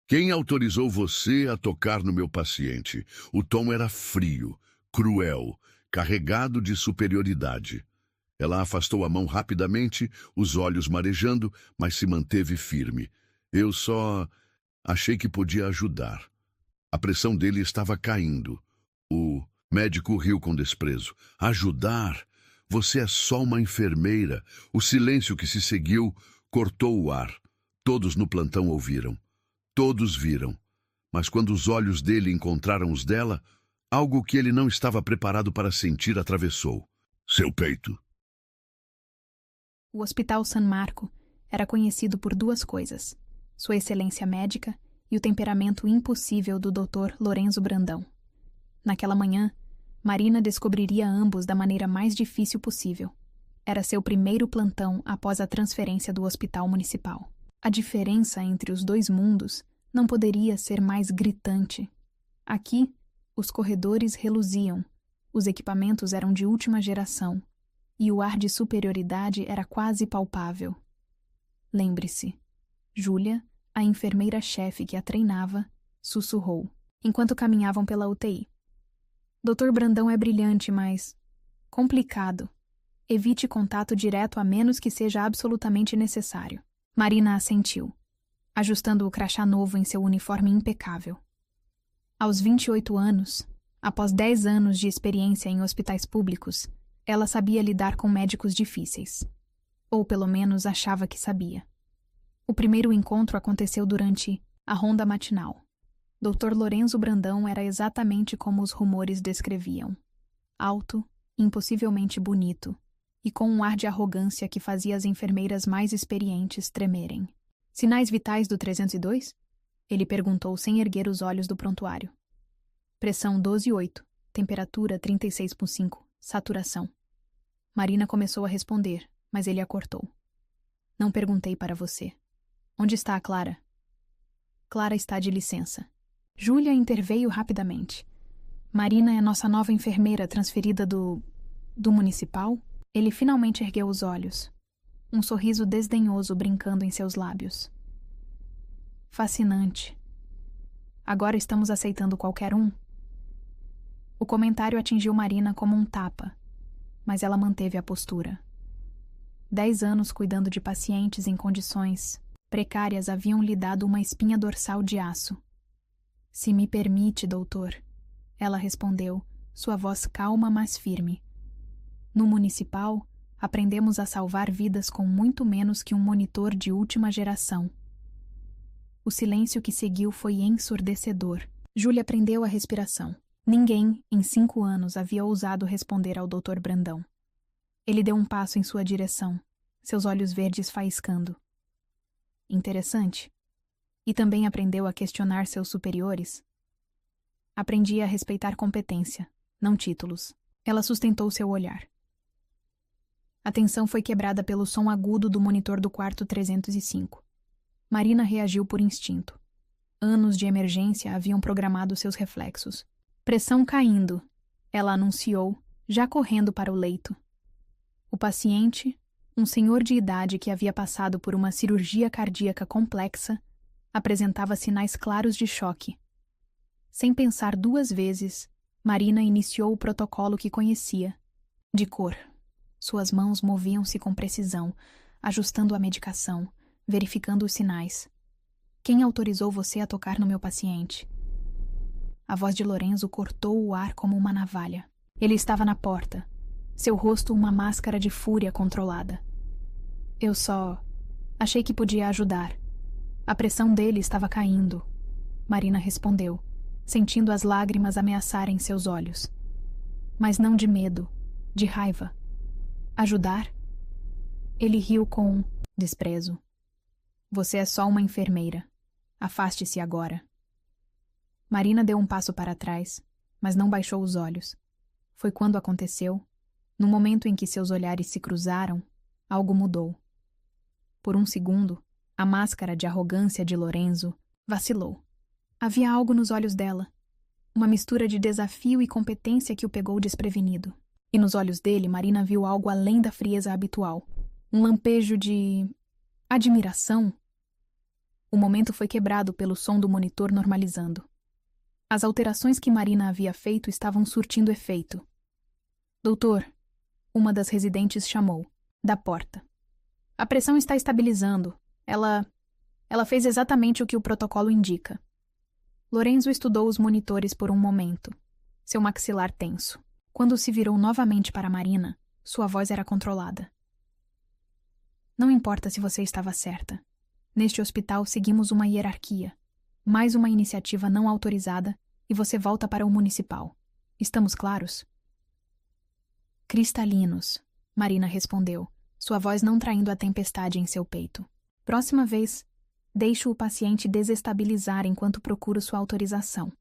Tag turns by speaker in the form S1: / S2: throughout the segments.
S1: Quem autorizou você a tocar no meu paciente? O tom era frio, cruel, carregado de superioridade. Ela afastou a mão rapidamente, os olhos marejando, mas se manteve firme. Eu só achei que podia ajudar. A pressão dele estava caindo. O médico riu com desprezo. Ajudar? Você é só uma enfermeira. O silêncio que se seguiu cortou o ar. Todos no plantão ouviram. Todos viram. Mas quando os olhos dele encontraram os dela, algo que ele não estava preparado para sentir atravessou seu peito.
S2: O Hospital San Marco era conhecido por duas coisas: sua excelência médica e o temperamento impossível do Dr. Lorenzo Brandão. Naquela manhã, Marina descobriria ambos da maneira mais difícil possível. Era seu primeiro plantão após a transferência do hospital municipal. A diferença entre os dois mundos não poderia ser mais gritante. Aqui, os corredores reluziam, os equipamentos eram de última geração, e o ar de superioridade era quase palpável. Lembre-se, Júlia, a enfermeira-chefe que a treinava, sussurrou, enquanto caminhavam pela UTI. Dr. Brandão é brilhante, mas complicado. Evite contato direto a menos que seja absolutamente necessário. Marina assentiu, ajustando o crachá novo em seu uniforme impecável. Aos 28 anos, após 10 anos de experiência em hospitais públicos, ela sabia lidar com médicos difíceis. Ou pelo menos achava que sabia. O primeiro encontro aconteceu durante a ronda matinal. Dr. Lorenzo Brandão era exatamente como os rumores descreviam. Alto, impossivelmente bonito, e com um ar de arrogância que fazia as enfermeiras mais experientes tremerem. Sinais vitais do 302? Ele perguntou sem erguer os olhos do prontuário. Pressão 12,8, temperatura 36,5, saturação. Marina começou a responder, mas ele a cortou. Não perguntei para você. Onde está a Clara? Clara está de licença. Júlia interveio rapidamente. Marina é nossa nova enfermeira transferida do municipal? Ele finalmente ergueu os olhos, um sorriso desdenhoso brincando em seus lábios. Fascinante. Agora estamos aceitando qualquer um? O comentário atingiu Marina como um tapa, mas ela manteve a postura. 10 anos cuidando de pacientes em condições precárias haviam lhe dado uma espinha dorsal de aço. Se me permite, doutor, ela respondeu, sua voz calma mas firme. No municipal, aprendemos a salvar vidas com muito menos que um monitor de última geração. O silêncio que seguiu foi ensurdecedor. Júlia prendeu a respiração. Ninguém, em 5 anos, havia ousado responder ao Dr. Brandão. Ele deu um passo em sua direção, seus olhos verdes faiscando. Interessante. E também aprendeu a questionar seus superiores? Aprendi a respeitar competência, não títulos. Ela sustentou seu olhar. A tensão foi quebrada pelo som agudo do monitor do quarto 305. Marina reagiu por instinto. Anos de emergência haviam programado seus reflexos. Pressão caindo, ela anunciou, já correndo para o leito. O paciente, um senhor de idade que havia passado por uma cirurgia cardíaca complexa, apresentava sinais claros de choque. Sem pensar 2 vezes, Marina iniciou o protocolo que conhecia, de cor. Suas mãos moviam-se com precisão, ajustando a medicação, verificando os sinais. Quem autorizou você a tocar no meu paciente? A voz de Lorenzo cortou o ar como uma navalha. Ele estava na porta, seu rosto uma máscara de fúria controlada. Eu só achei que podia ajudar. A pressão dele estava caindo. Marina respondeu, sentindo as lágrimas ameaçarem seus olhos. Mas não de medo, de raiva. Ajudar? Ele riu com desprezo. Você é só uma enfermeira. Afaste-se agora. Marina deu um passo para trás, mas não baixou os olhos. Foi quando aconteceu, no momento em que seus olhares se cruzaram, algo mudou. Por um segundo, a máscara de arrogância de Lorenzo vacilou. Havia algo nos olhos dela, uma mistura de desafio e competência que o pegou desprevenido. E nos olhos dele, Marina viu algo além da frieza habitual. Um lampejo de admiração. O momento foi quebrado pelo som do monitor normalizando. As alterações que Marina havia feito estavam surtindo efeito. Doutor, uma das residentes chamou, da porta. A pressão está estabilizando. Ela fez exatamente o que o protocolo indica. Lorenzo estudou os monitores por um momento, seu maxilar tenso. Quando se virou novamente para Marina, sua voz era controlada. Não importa se você estava certa. Neste hospital seguimos uma hierarquia. Mais uma iniciativa não autorizada e você volta para o municipal. Estamos claros? Cristalinos, Marina respondeu, sua voz não traindo a tempestade em seu peito. Próxima vez, deixo o paciente desestabilizar enquanto procuro sua autorização.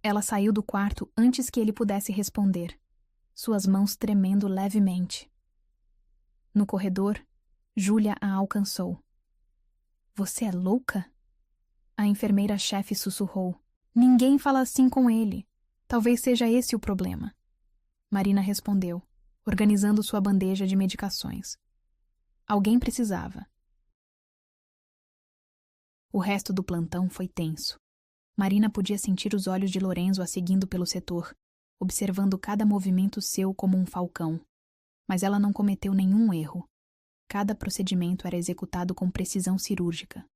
S2: Ela saiu do quarto antes que ele pudesse responder, suas mãos tremendo levemente. No corredor, Júlia a alcançou. Você é louca? A enfermeira-chefe sussurrou. Ninguém fala assim com ele. Talvez seja esse o problema. Marina respondeu, organizando sua bandeja de medicações. Alguém precisava. O resto do plantão foi tenso. Marina podia sentir os olhos de Lorenzo a seguindo pelo setor, observando cada movimento seu como um falcão. Mas ela não cometeu nenhum erro. Cada procedimento era executado com precisão cirúrgica.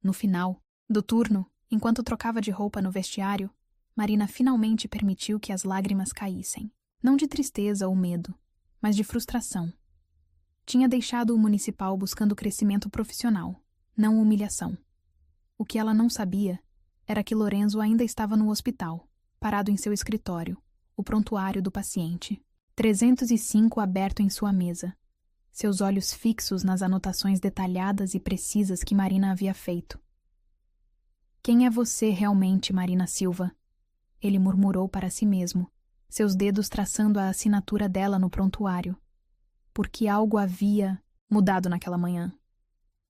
S2: No final do turno, enquanto trocava de roupa no vestiário, Marina finalmente permitiu que as lágrimas caíssem. Não de tristeza ou medo, mas de frustração. Tinha deixado o municipal buscando crescimento profissional, não humilhação. O que ela não sabia era que Lorenzo ainda estava no hospital, parado em seu escritório, o prontuário do paciente. 305 aberto em sua mesa, seus olhos fixos nas anotações detalhadas e precisas que Marina havia feito. Quem é você realmente, Marina Silva? Ele murmurou para si mesmo, seus dedos traçando a assinatura dela no prontuário. Porque algo havia mudado naquela manhã.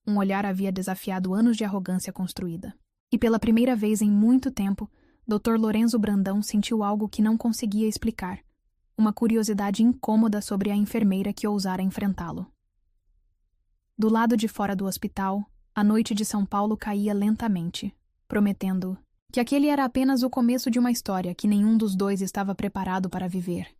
S2: Um olhar havia desafiado anos de arrogância construída. E pela primeira vez em muito tempo, Dr. Lorenzo Brandão sentiu algo que não conseguia explicar. Uma curiosidade incômoda sobre a enfermeira que ousara enfrentá-lo. Do lado de fora do hospital, a noite de São Paulo caía lentamente, prometendo que aquele era apenas o começo de uma história que nenhum dos dois estava preparado para viver.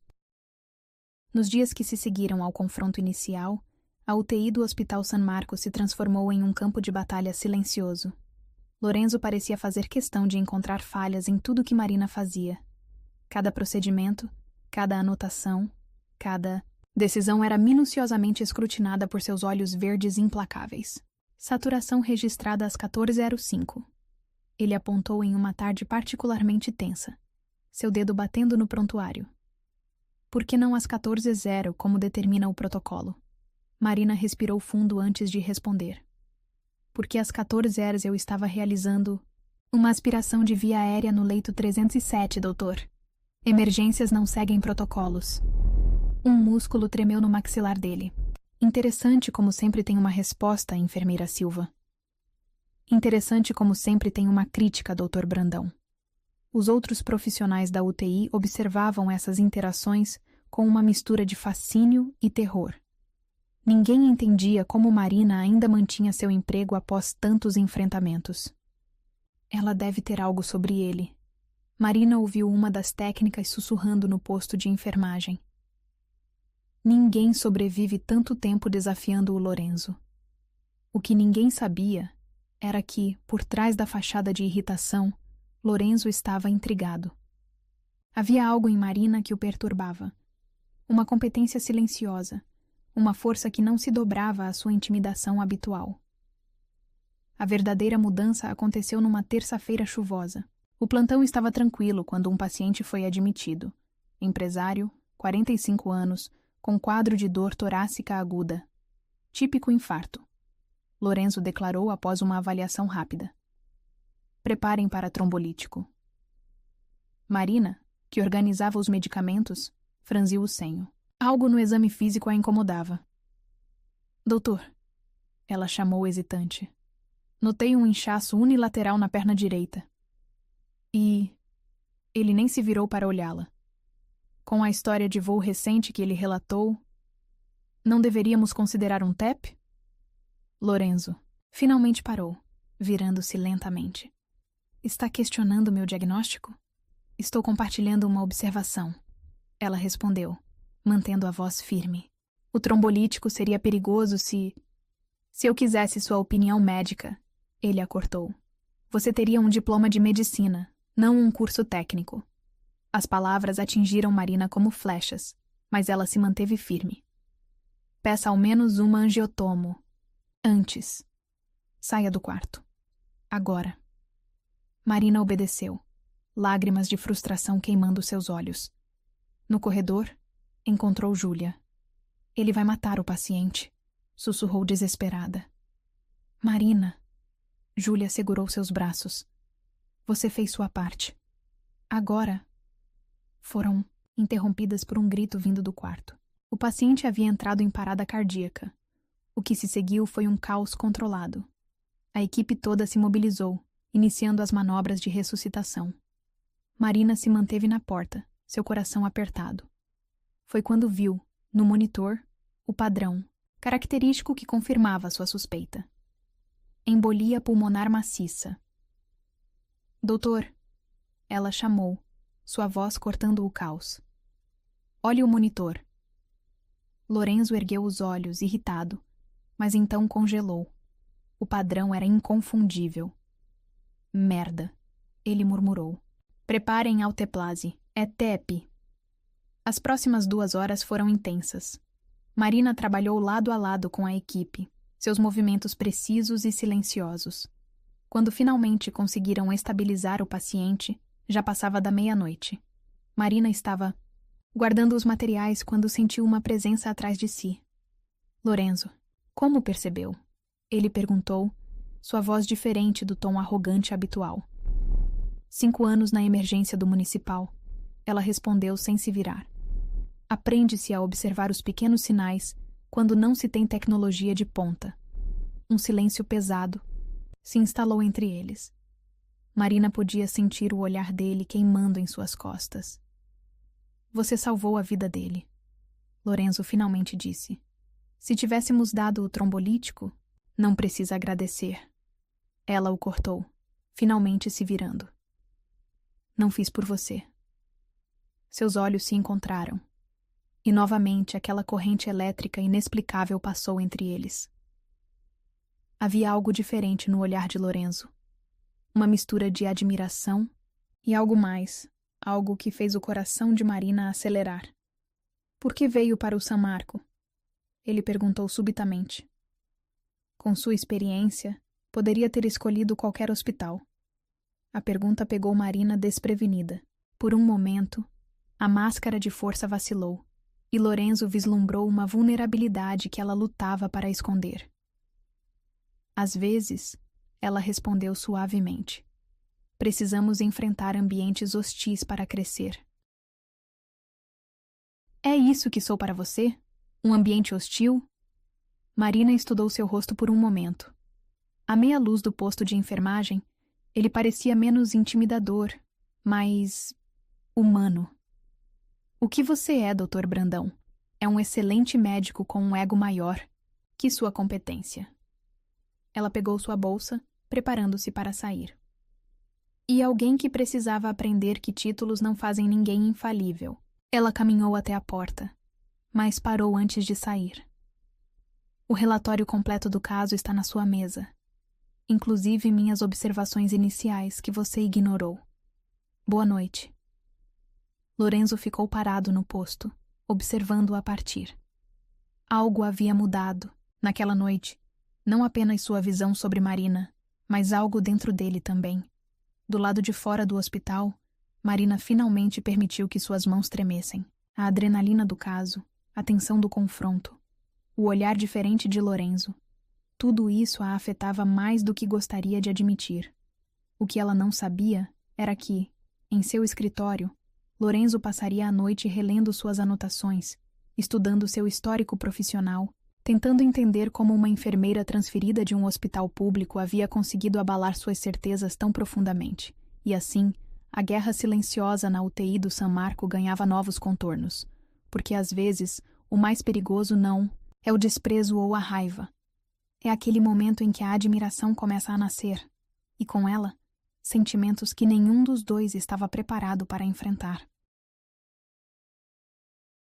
S2: Nos dias que se seguiram ao confronto inicial, a UTI do Hospital San Marcos se transformou em um campo de batalha silencioso. Lorenzo parecia fazer questão de encontrar falhas em tudo que Marina fazia. Cada procedimento, cada anotação, cada decisão era minuciosamente escrutinada por seus olhos verdes implacáveis. Saturação registrada às 14h05. Ele apontou em uma tarde particularmente tensa, seu dedo batendo no prontuário. Por que não às 14h00, como determina o protocolo? Marina respirou fundo antes de responder. Porque às 14h eu estava realizando uma aspiração de via aérea no leito 307, doutor. Emergências não seguem protocolos. Um músculo tremeu no maxilar dele. Interessante como sempre tem uma resposta, enfermeira Silva. Interessante como sempre tem uma crítica, doutor Brandão. Os outros profissionais da UTI observavam essas interações com uma mistura de fascínio e terror. Ninguém entendia como Marina ainda mantinha seu emprego após tantos enfrentamentos. Ela deve ter algo sobre ele. Marina ouviu uma das técnicas sussurrando no posto de enfermagem. Ninguém sobrevive tanto tempo desafiando o Lorenzo. O que ninguém sabia era que, por trás da fachada de irritação, Lorenzo estava intrigado. Havia algo em Marina que o perturbava. Uma competência silenciosa, uma força que não se dobrava à sua intimidação habitual. A verdadeira mudança aconteceu numa terça-feira chuvosa. O plantão estava tranquilo quando um paciente foi admitido. Empresário, 45 anos, com quadro de dor torácica aguda. Típico infarto. Lorenzo declarou após uma avaliação rápida. Preparem para trombolítico. Marina, que organizava os medicamentos, franziu o senho. Algo no exame físico a incomodava. Doutor, ela chamou hesitante. Notei um inchaço unilateral na perna direita. E ele nem se virou para olhá-la. Com a história de voo recente que ele relatou, não deveríamos considerar um TEP? Lorenzo finalmente parou. virando-se lentamente. Está questionando meu diagnóstico? Estou compartilhando uma observação. Ela respondeu, mantendo a voz firme. O trombolítico seria perigoso se eu quisesse sua opinião médica. Ele a cortou. Você teria um diploma de medicina, não um curso técnico. As palavras atingiram Marina como flechas, mas ela se manteve firme. Peça ao menos uma angiotomo. Antes. Saia do quarto. Agora. Marina obedeceu, lágrimas de frustração queimando seus olhos. No corredor, encontrou Júlia. Ele vai matar o paciente, sussurrou desesperada. Marina. Júlia segurou seus braços. Você fez sua parte. Agora. Foram interrompidas por um grito vindo do quarto. O paciente havia entrado em parada cardíaca. O que se seguiu foi um caos controlado. A equipe toda se mobilizou, iniciando as manobras de ressuscitação. Marina se manteve na porta, seu coração apertado. Foi quando viu, no monitor, o padrão, característico que confirmava sua suspeita. Embolia pulmonar maciça. Doutor, ela chamou, sua voz cortando o caos. Olhe o monitor. Lorenzo ergueu os olhos, irritado, mas então congelou. O padrão era inconfundível. Merda, ele murmurou. Preparem alteplase. É TEP. As próximas 2 horas foram intensas. Marina trabalhou lado a lado com a equipe, seus movimentos precisos e silenciosos. Quando finalmente conseguiram estabilizar o paciente, já passava da meia-noite. Marina estava guardando os materiais quando sentiu uma presença atrás de si. Lorenzo, como percebeu? Ele perguntou, sua voz diferente do tom arrogante habitual. 5 anos na emergência do municipal. Ela respondeu sem se virar. Aprende-se a observar os pequenos sinais quando não se tem tecnologia de ponta. Um silêncio pesado se instalou entre eles. Marina podia sentir o olhar dele queimando em suas costas. Você salvou a vida dele, Lorenzo finalmente disse. Se tivéssemos dado o trombolítico, não precisa agradecer. Ela o cortou, finalmente se virando. Não fiz por você. Seus olhos se encontraram. E novamente aquela corrente elétrica inexplicável passou entre eles. Havia algo diferente no olhar de Lorenzo. Uma mistura de admiração e algo mais, algo que fez o coração de Marina acelerar. Por que veio para o San Marco? Ele perguntou subitamente. Com sua experiência, poderia ter escolhido qualquer hospital. A pergunta pegou Marina desprevenida. Por um momento, a máscara de força vacilou, e Lorenzo vislumbrou uma vulnerabilidade que ela lutava para esconder. Às vezes, ela respondeu suavemente. Precisamos enfrentar ambientes hostis para crescer. É isso que sou para você? Um ambiente hostil? Marina estudou seu rosto por um momento. À meia luz do posto de enfermagem, ele parecia menos intimidador, mais humano. O que você é, Dr. Brandão? É um excelente médico com um ego maior que sua competência. Ela pegou sua bolsa, preparando-se para sair. E alguém que precisava aprender que títulos não fazem ninguém infalível. Ela caminhou até a porta, mas parou antes de sair. O relatório completo do caso está na sua mesa, inclusive minhas observações iniciais que você ignorou. Boa noite. Lorenzo ficou parado no posto, observando-a partir. Algo havia mudado, naquela noite, não apenas sua visão sobre Marina, mas algo dentro dele também. Do lado de fora do hospital, Marina finalmente permitiu que suas mãos tremessem. A adrenalina do caso, a tensão do confronto, o olhar diferente de Lorenzo. Tudo isso a afetava mais do que gostaria de admitir. O que ela não sabia era que, em seu escritório, Lorenzo passaria a noite relendo suas anotações, estudando seu histórico profissional, tentando entender como uma enfermeira transferida de um hospital público havia conseguido abalar suas certezas tão profundamente. E assim, a guerra silenciosa na UTI do San Marco ganhava novos contornos, porque às vezes o mais perigoso não é o desprezo ou a raiva, É aquele momento em que a admiração começa a nascer, e com ela, sentimentos que nenhum dos dois estava preparado para enfrentar.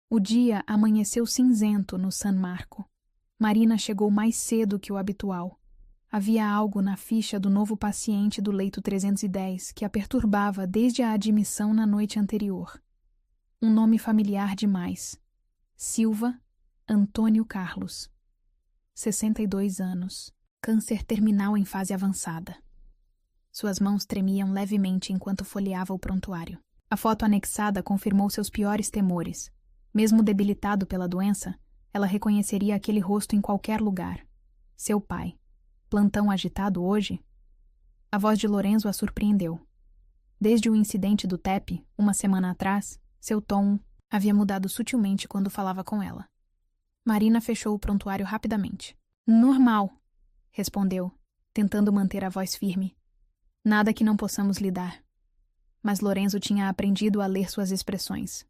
S2: O dia amanheceu cinzento no San Marco. Marina chegou mais cedo que o habitual. Havia algo na ficha do novo paciente do leito 310 que a perturbava desde a admissão na noite anterior. Um nome familiar demais. Silva Antônio Carlos. 62 anos. Câncer terminal em fase avançada. Suas mãos tremiam levemente enquanto folheava o prontuário. A foto anexada confirmou seus piores temores. Mesmo debilitado pela doença, ela reconheceria aquele rosto em qualquer lugar. Seu pai. Plantão agitado hoje? A voz de Lorenzo a surpreendeu. Desde o incidente do TEP, uma semana atrás, seu tom havia mudado sutilmente quando falava com ela. Marina fechou o prontuário rapidamente. Normal, respondeu, tentando manter a voz firme. Nada que não possamos lidar. Mas Lorenzo tinha aprendido a ler suas expressões.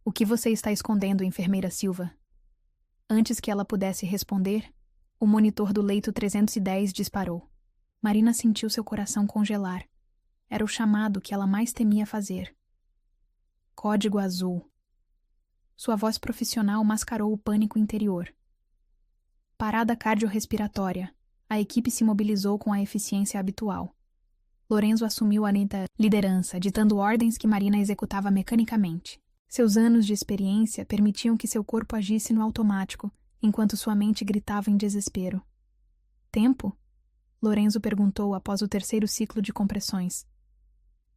S2: O que você está escondendo, enfermeira Silva? Antes que ela pudesse responder, o monitor do leito 310 disparou. Marina sentiu seu coração congelar. Era o chamado que ela mais temia fazer. Código azul. Sua voz profissional mascarou o pânico interior. Parada cardiorrespiratória. A equipe se mobilizou com a eficiência habitual. Lorenzo assumiu a neta liderança, ditando ordens que Marina executava mecanicamente. Seus anos de experiência permitiam que seu corpo agisse no automático, enquanto sua mente gritava em desespero. Tempo? Lorenzo perguntou após o terceiro ciclo de compressões.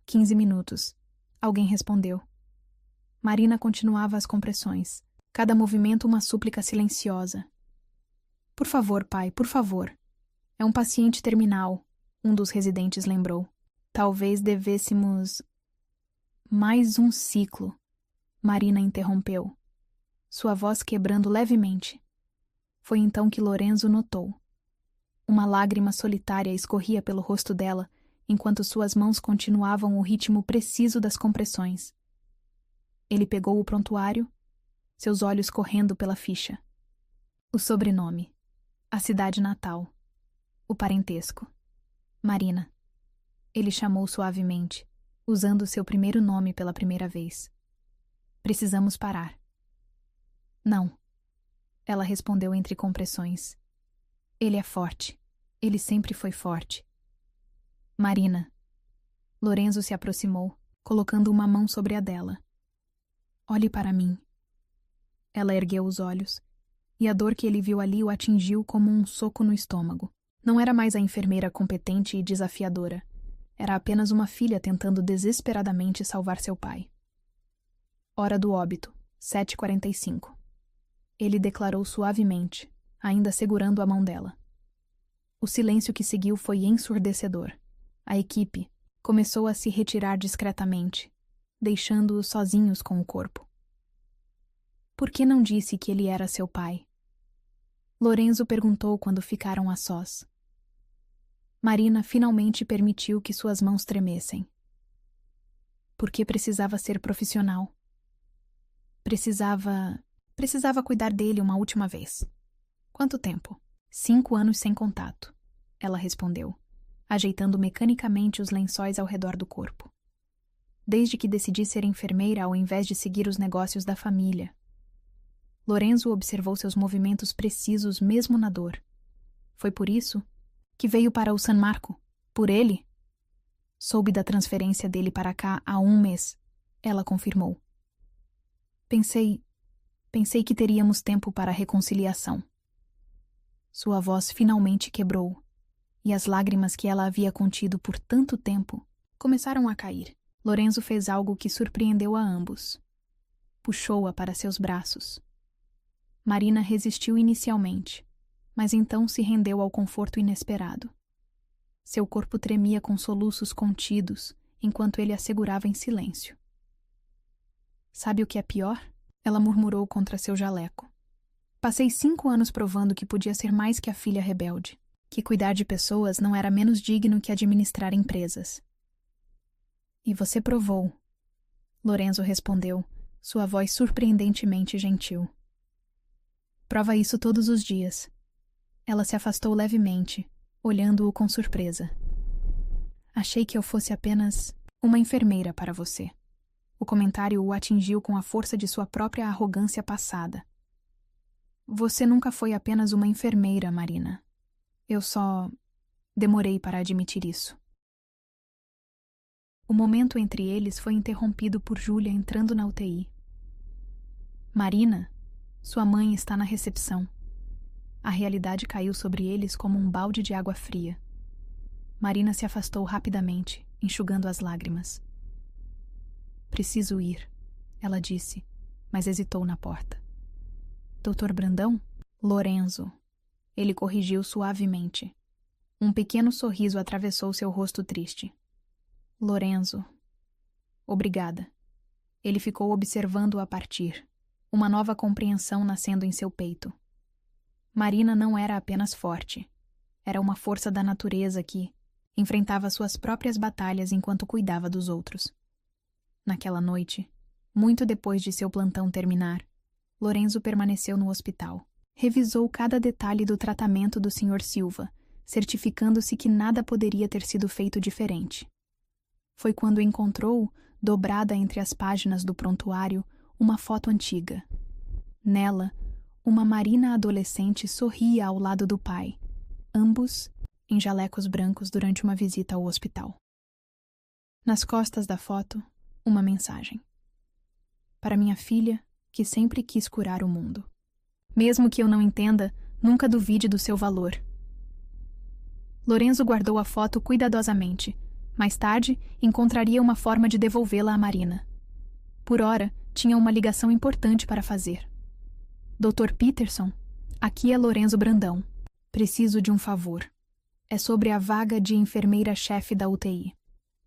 S2: 15 minutos. Alguém respondeu. Marina continuava as compressões. Cada movimento uma súplica silenciosa. Por favor, pai, por favor. É um paciente terminal, um dos residentes lembrou. Talvez devêssemos... Mais um ciclo. Marina interrompeu, sua voz quebrando levemente. Foi então que Lorenzo notou. Uma lágrima solitária escorria pelo rosto dela, enquanto suas mãos continuavam o ritmo preciso das compressões. Ele pegou o prontuário, seus olhos correndo pela ficha. O sobrenome, a cidade natal, o parentesco. Marina. Ele chamou suavemente, usando seu primeiro nome pela primeira vez. Precisamos parar. Não. Ela respondeu entre compressões. Ele é forte. Ele sempre foi forte. Marina. Lorenzo se aproximou, colocando uma mão sobre a dela. Olhe para mim. Ela ergueu os olhos, e a dor que ele viu ali o atingiu como um soco no estômago. Não era mais a enfermeira competente e desafiadora. Era apenas uma filha tentando desesperadamente salvar seu pai. Hora do óbito, 7h45. Ele declarou suavemente, ainda segurando a mão dela. O silêncio que seguiu foi ensurdecedor. A equipe começou a se retirar discretamente, deixando-os sozinhos com o corpo. Por que não disse que ele era seu pai? Lorenzo perguntou quando ficaram a sós. Marina finalmente permitiu que suas mãos tremessem. Porque precisava ser profissional. Precisava cuidar dele uma última vez. Quanto tempo? 5 anos sem contato, ela respondeu, ajeitando mecanicamente os lençóis ao redor do corpo. Desde que decidi ser enfermeira ao invés de seguir os negócios da família. Lorenzo observou seus movimentos precisos mesmo na dor. Foi por isso que veio para o San Marco? Por ele? Soube da transferência dele para cá há 1 mês, ela confirmou. Pensei que teríamos tempo para a reconciliação. Sua voz finalmente quebrou, e as lágrimas que ela havia contido por tanto tempo começaram a cair. Lorenzo fez algo que surpreendeu a ambos. Puxou-a para seus braços. Marina resistiu inicialmente, mas então se rendeu ao conforto inesperado. Seu corpo tremia com soluços contidos, enquanto ele a segurava em silêncio. Sabe o que é pior? Ela murmurou contra seu jaleco. Passei 5 anos provando que podia ser mais que a filha rebelde, que cuidar de pessoas não era menos digno que administrar empresas. E você provou, Lorenzo respondeu, sua voz surpreendentemente gentil. Prova isso todos os dias. Ela se afastou levemente, olhando-o com surpresa. Achei que eu fosse apenas uma enfermeira para você. O comentário o atingiu com a força de sua própria arrogância passada. Você nunca foi apenas uma enfermeira, Marina. Eu só demorei para admitir isso. O momento entre eles foi interrompido por Júlia entrando na UTI. Marina, sua mãe está na recepção. A realidade caiu sobre eles como um balde de água fria. Marina se afastou rapidamente, enxugando as lágrimas. Preciso ir, ela disse, mas hesitou na porta. Doutor Brandão? Lorenzo. Ele corrigiu suavemente. Um pequeno sorriso atravessou seu rosto triste. Lorenzo. Obrigada. Ele ficou observando-o a partir, uma nova compreensão nascendo em seu peito. Marina não era apenas forte. Era uma força da natureza que enfrentava suas próprias batalhas enquanto cuidava dos outros. Naquela noite, muito depois de seu plantão terminar, Lorenzo permaneceu no hospital. Revisou cada detalhe do tratamento do Sr. Silva, certificando-se que nada poderia ter sido feito diferente. Foi quando encontrou, dobrada entre as páginas do prontuário, uma foto antiga. Nela, uma Marina adolescente sorria ao lado do pai, ambos em jalecos brancos durante uma visita ao hospital. Nas costas da foto, uma mensagem. Para minha filha, que sempre quis curar o mundo. Mesmo que eu não entenda, nunca duvide do seu valor. Lorenzo guardou a foto cuidadosamente. Mais tarde, encontraria uma forma de devolvê-la à Marina. Por ora, tinha uma ligação importante para fazer. Dr. Peterson, aqui é Lorenzo Brandão. Preciso de um favor. É sobre a vaga de enfermeira-chefe da UTI.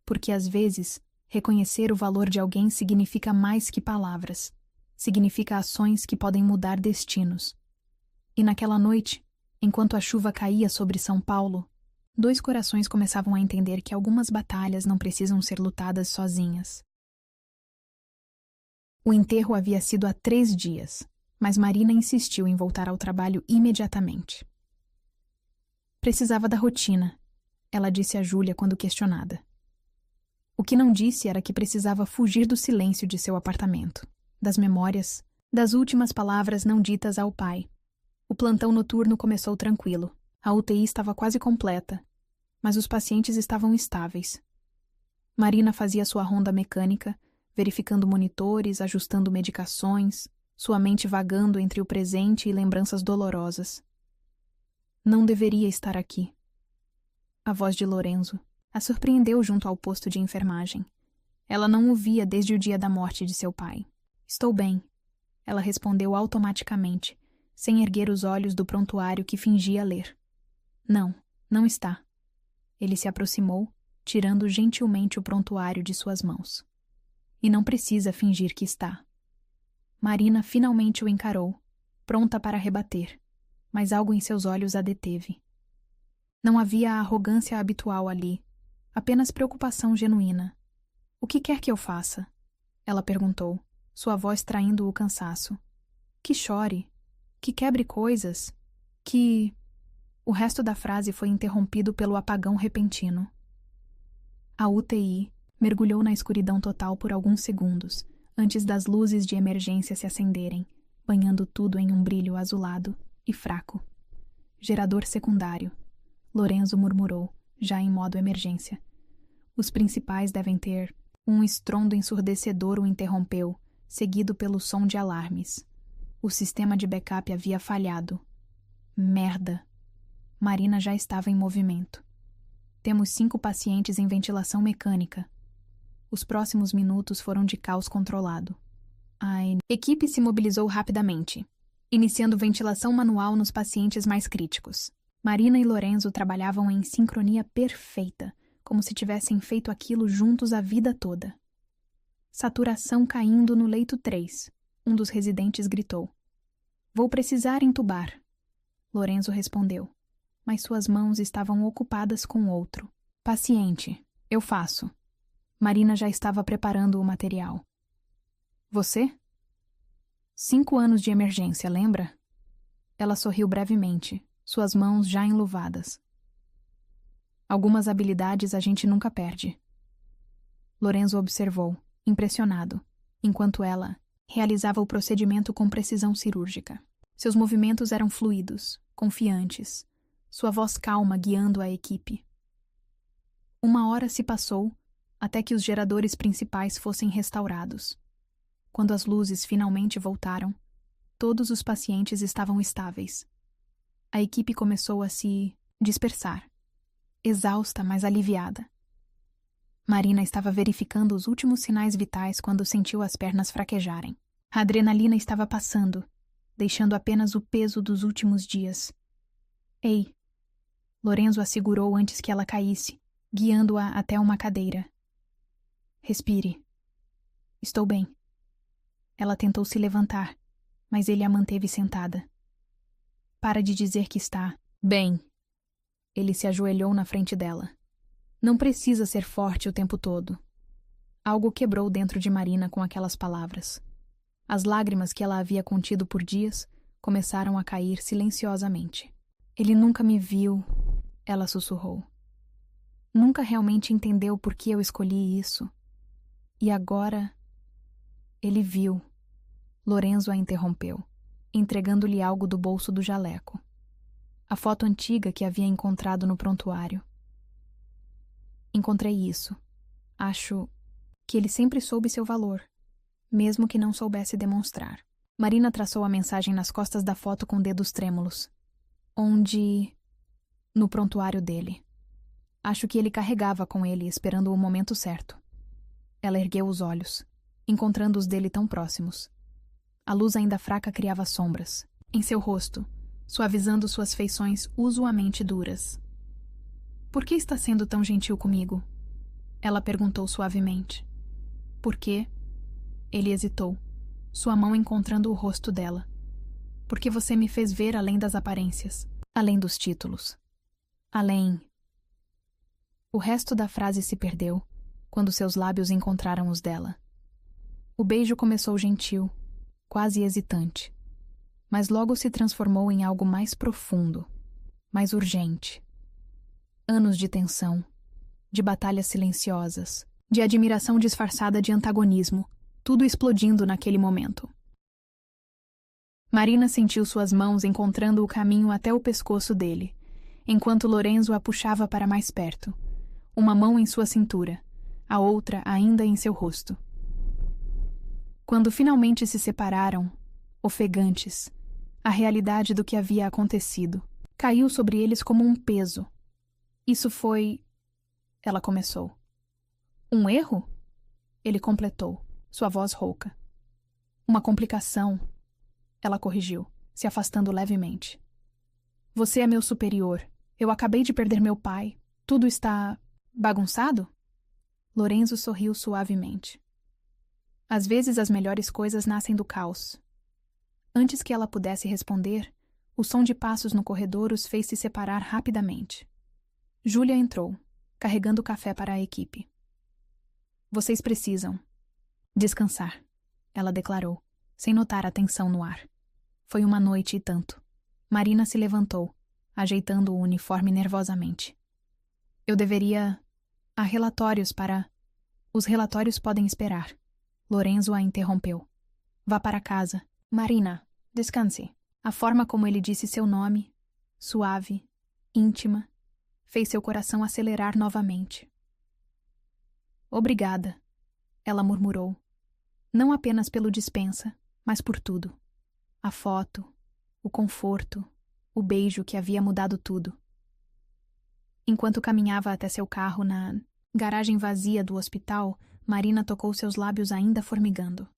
S2: Porque às vezes, reconhecer o valor de alguém significa mais que palavras. Significa ações que podem mudar destinos. E naquela noite, enquanto a chuva caía sobre São Paulo, 2 corações começavam a entender que algumas batalhas não precisam ser lutadas sozinhas. O enterro havia sido há 3 dias, mas Marina insistiu em voltar ao trabalho imediatamente. Precisava da rotina, ela disse a Júlia quando questionada. O que não disse era que precisava fugir do silêncio de seu apartamento, das memórias, das últimas palavras não ditas ao pai. O plantão noturno começou tranquilo. A UTI estava quase completa, mas os pacientes estavam estáveis. Marina fazia sua ronda mecânica, verificando monitores, ajustando medicações, sua mente vagando entre o presente e lembranças dolorosas. Não deveria estar aqui. A voz de Lorenzo a surpreendeu junto ao posto de enfermagem. Ela não o via desde o dia da morte de seu pai. Estou bem, ela respondeu automaticamente, sem erguer os olhos do prontuário que fingia ler. Não, não está. Ele se aproximou, tirando gentilmente o prontuário de suas mãos. E não precisa fingir que está. Marina finalmente o encarou, pronta para rebater, mas algo em seus olhos a deteve. Não havia a arrogância habitual ali, apenas preocupação genuína. O que quer que eu faça? Ela perguntou, sua voz traindo o cansaço. Que chore, que quebre coisas, que... O resto da frase foi interrompido pelo apagão repentino. A UTI mergulhou na escuridão total por alguns segundos, antes das luzes de emergência se acenderem, banhando tudo em um brilho azulado e fraco. Gerador secundário, Lorenzo murmurou, já em modo emergência. Os principais devem ter... Um estrondo ensurdecedor o interrompeu, seguido pelo som de alarmes. O sistema de backup havia falhado. Merda! Marina já estava em movimento. Temos 5 pacientes em ventilação mecânica. Os próximos minutos foram de caos controlado. A equipe se mobilizou rapidamente, iniciando ventilação manual nos pacientes mais críticos. Marina e Lorenzo trabalhavam em sincronia perfeita, como se tivessem feito aquilo juntos a vida toda. Saturação caindo no leito 3. Um dos residentes gritou. Vou precisar entubar. Lorenzo respondeu, mas suas mãos estavam ocupadas com outro. Paciente, eu faço. Marina já estava preparando o material. Você? 5 anos de emergência, lembra? Ela sorriu brevemente, suas mãos já enluvadas. Algumas habilidades a gente nunca perde. Lorenzo observou, impressionado, enquanto ela realizava o procedimento com precisão cirúrgica. Seus movimentos eram fluidos, confiantes, sua voz calma guiando a equipe. 1 hora se passou até que os geradores principais fossem restaurados. Quando as luzes finalmente voltaram, todos os pacientes estavam estáveis. A equipe começou a se dispersar, exausta, mas aliviada. Marina estava verificando os últimos sinais vitais quando sentiu as pernas fraquejarem. A adrenalina estava passando, deixando apenas o peso dos últimos dias. Ei! Lorenzo a segurou antes que ela caísse, guiando-a até uma cadeira. Respire. Estou bem. Ela tentou se levantar, mas ele a manteve sentada. Para de dizer que está bem. Ele se ajoelhou na frente dela. Não precisa ser forte o tempo todo. Algo quebrou dentro de Marina com aquelas palavras. As lágrimas que ela havia contido por dias começaram a cair silenciosamente. Ele nunca me viu, ela sussurrou. Nunca realmente entendeu por que eu escolhi isso. E agora... Ele viu. Lorenzo a interrompeu, entregando-lhe algo do bolso do jaleco. A foto antiga que havia encontrado no prontuário. Encontrei isso. Acho que ele sempre soube seu valor, mesmo que não soubesse demonstrar. Marina traçou a mensagem nas costas da foto com dedos trêmulos. Onde... No prontuário dele. Acho que ele carregava com ele, esperando o momento certo. Ela ergueu os olhos, encontrando os dele tão próximos. A luz ainda fraca criava sombras em seu rosto, suavizando suas feições usualmente duras. Por que está sendo tão gentil comigo? Ela perguntou suavemente. Por quê? Ele hesitou, sua mão encontrando o rosto dela. Porque você me fez ver além das aparências, além dos títulos. Além... O resto da frase se perdeu quando seus lábios encontraram os dela. O beijo começou gentil, quase hesitante, mas logo se transformou em algo mais profundo, mais urgente. Anos de tensão, de batalhas silenciosas, de admiração disfarçada de antagonismo, tudo explodindo naquele momento. Marina sentiu suas mãos encontrando o caminho até o pescoço dele, enquanto Lorenzo a puxava para mais perto, uma mão em sua cintura, a outra ainda em seu rosto. Quando finalmente se separaram, ofegantes, a realidade do que havia acontecido caiu sobre eles como um peso. Isso foi... Ela começou. Um erro? Ele completou, sua voz rouca. Uma complicação. Ela corrigiu, se afastando levemente. Você é meu superior. Eu acabei de perder meu pai. Tudo está... bagunçado? Lorenzo sorriu suavemente. Às vezes as melhores coisas nascem do caos. Antes que ela pudesse responder, o som de passos no corredor os fez se separar rapidamente. Júlia entrou, carregando café para a equipe. Vocês precisam descansar, ela declarou, sem notar a tensão no ar. Foi uma noite e tanto. Marina se levantou, ajeitando o uniforme nervosamente. Eu deveria... Há relatórios para... Os relatórios podem esperar. Lorenzo a interrompeu. Vá para casa. Marina, descanse. A forma como ele disse seu nome, suave, íntima, fez seu coração acelerar novamente. Obrigada, ela murmurou. Não apenas pelo dispensa, mas por tudo. A foto, o conforto, o beijo que havia mudado tudo. Enquanto caminhava até seu carro na garagem vazia do hospital, Marina tocou seus lábios ainda formigando.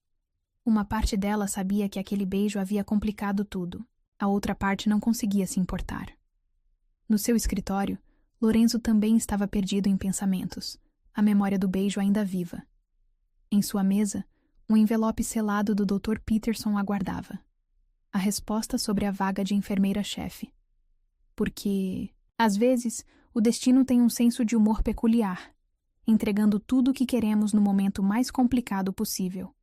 S2: Uma parte dela sabia que aquele beijo havia complicado tudo. A outra parte não conseguia se importar. No seu escritório, Lorenzo também estava perdido em pensamentos, a memória do beijo ainda viva. Em sua mesa, um envelope selado do Dr. Peterson aguardava. A resposta sobre a vaga de enfermeira-chefe. Porque, às vezes, o destino tem um senso de humor peculiar, entregando tudo o que queremos no momento mais complicado possível.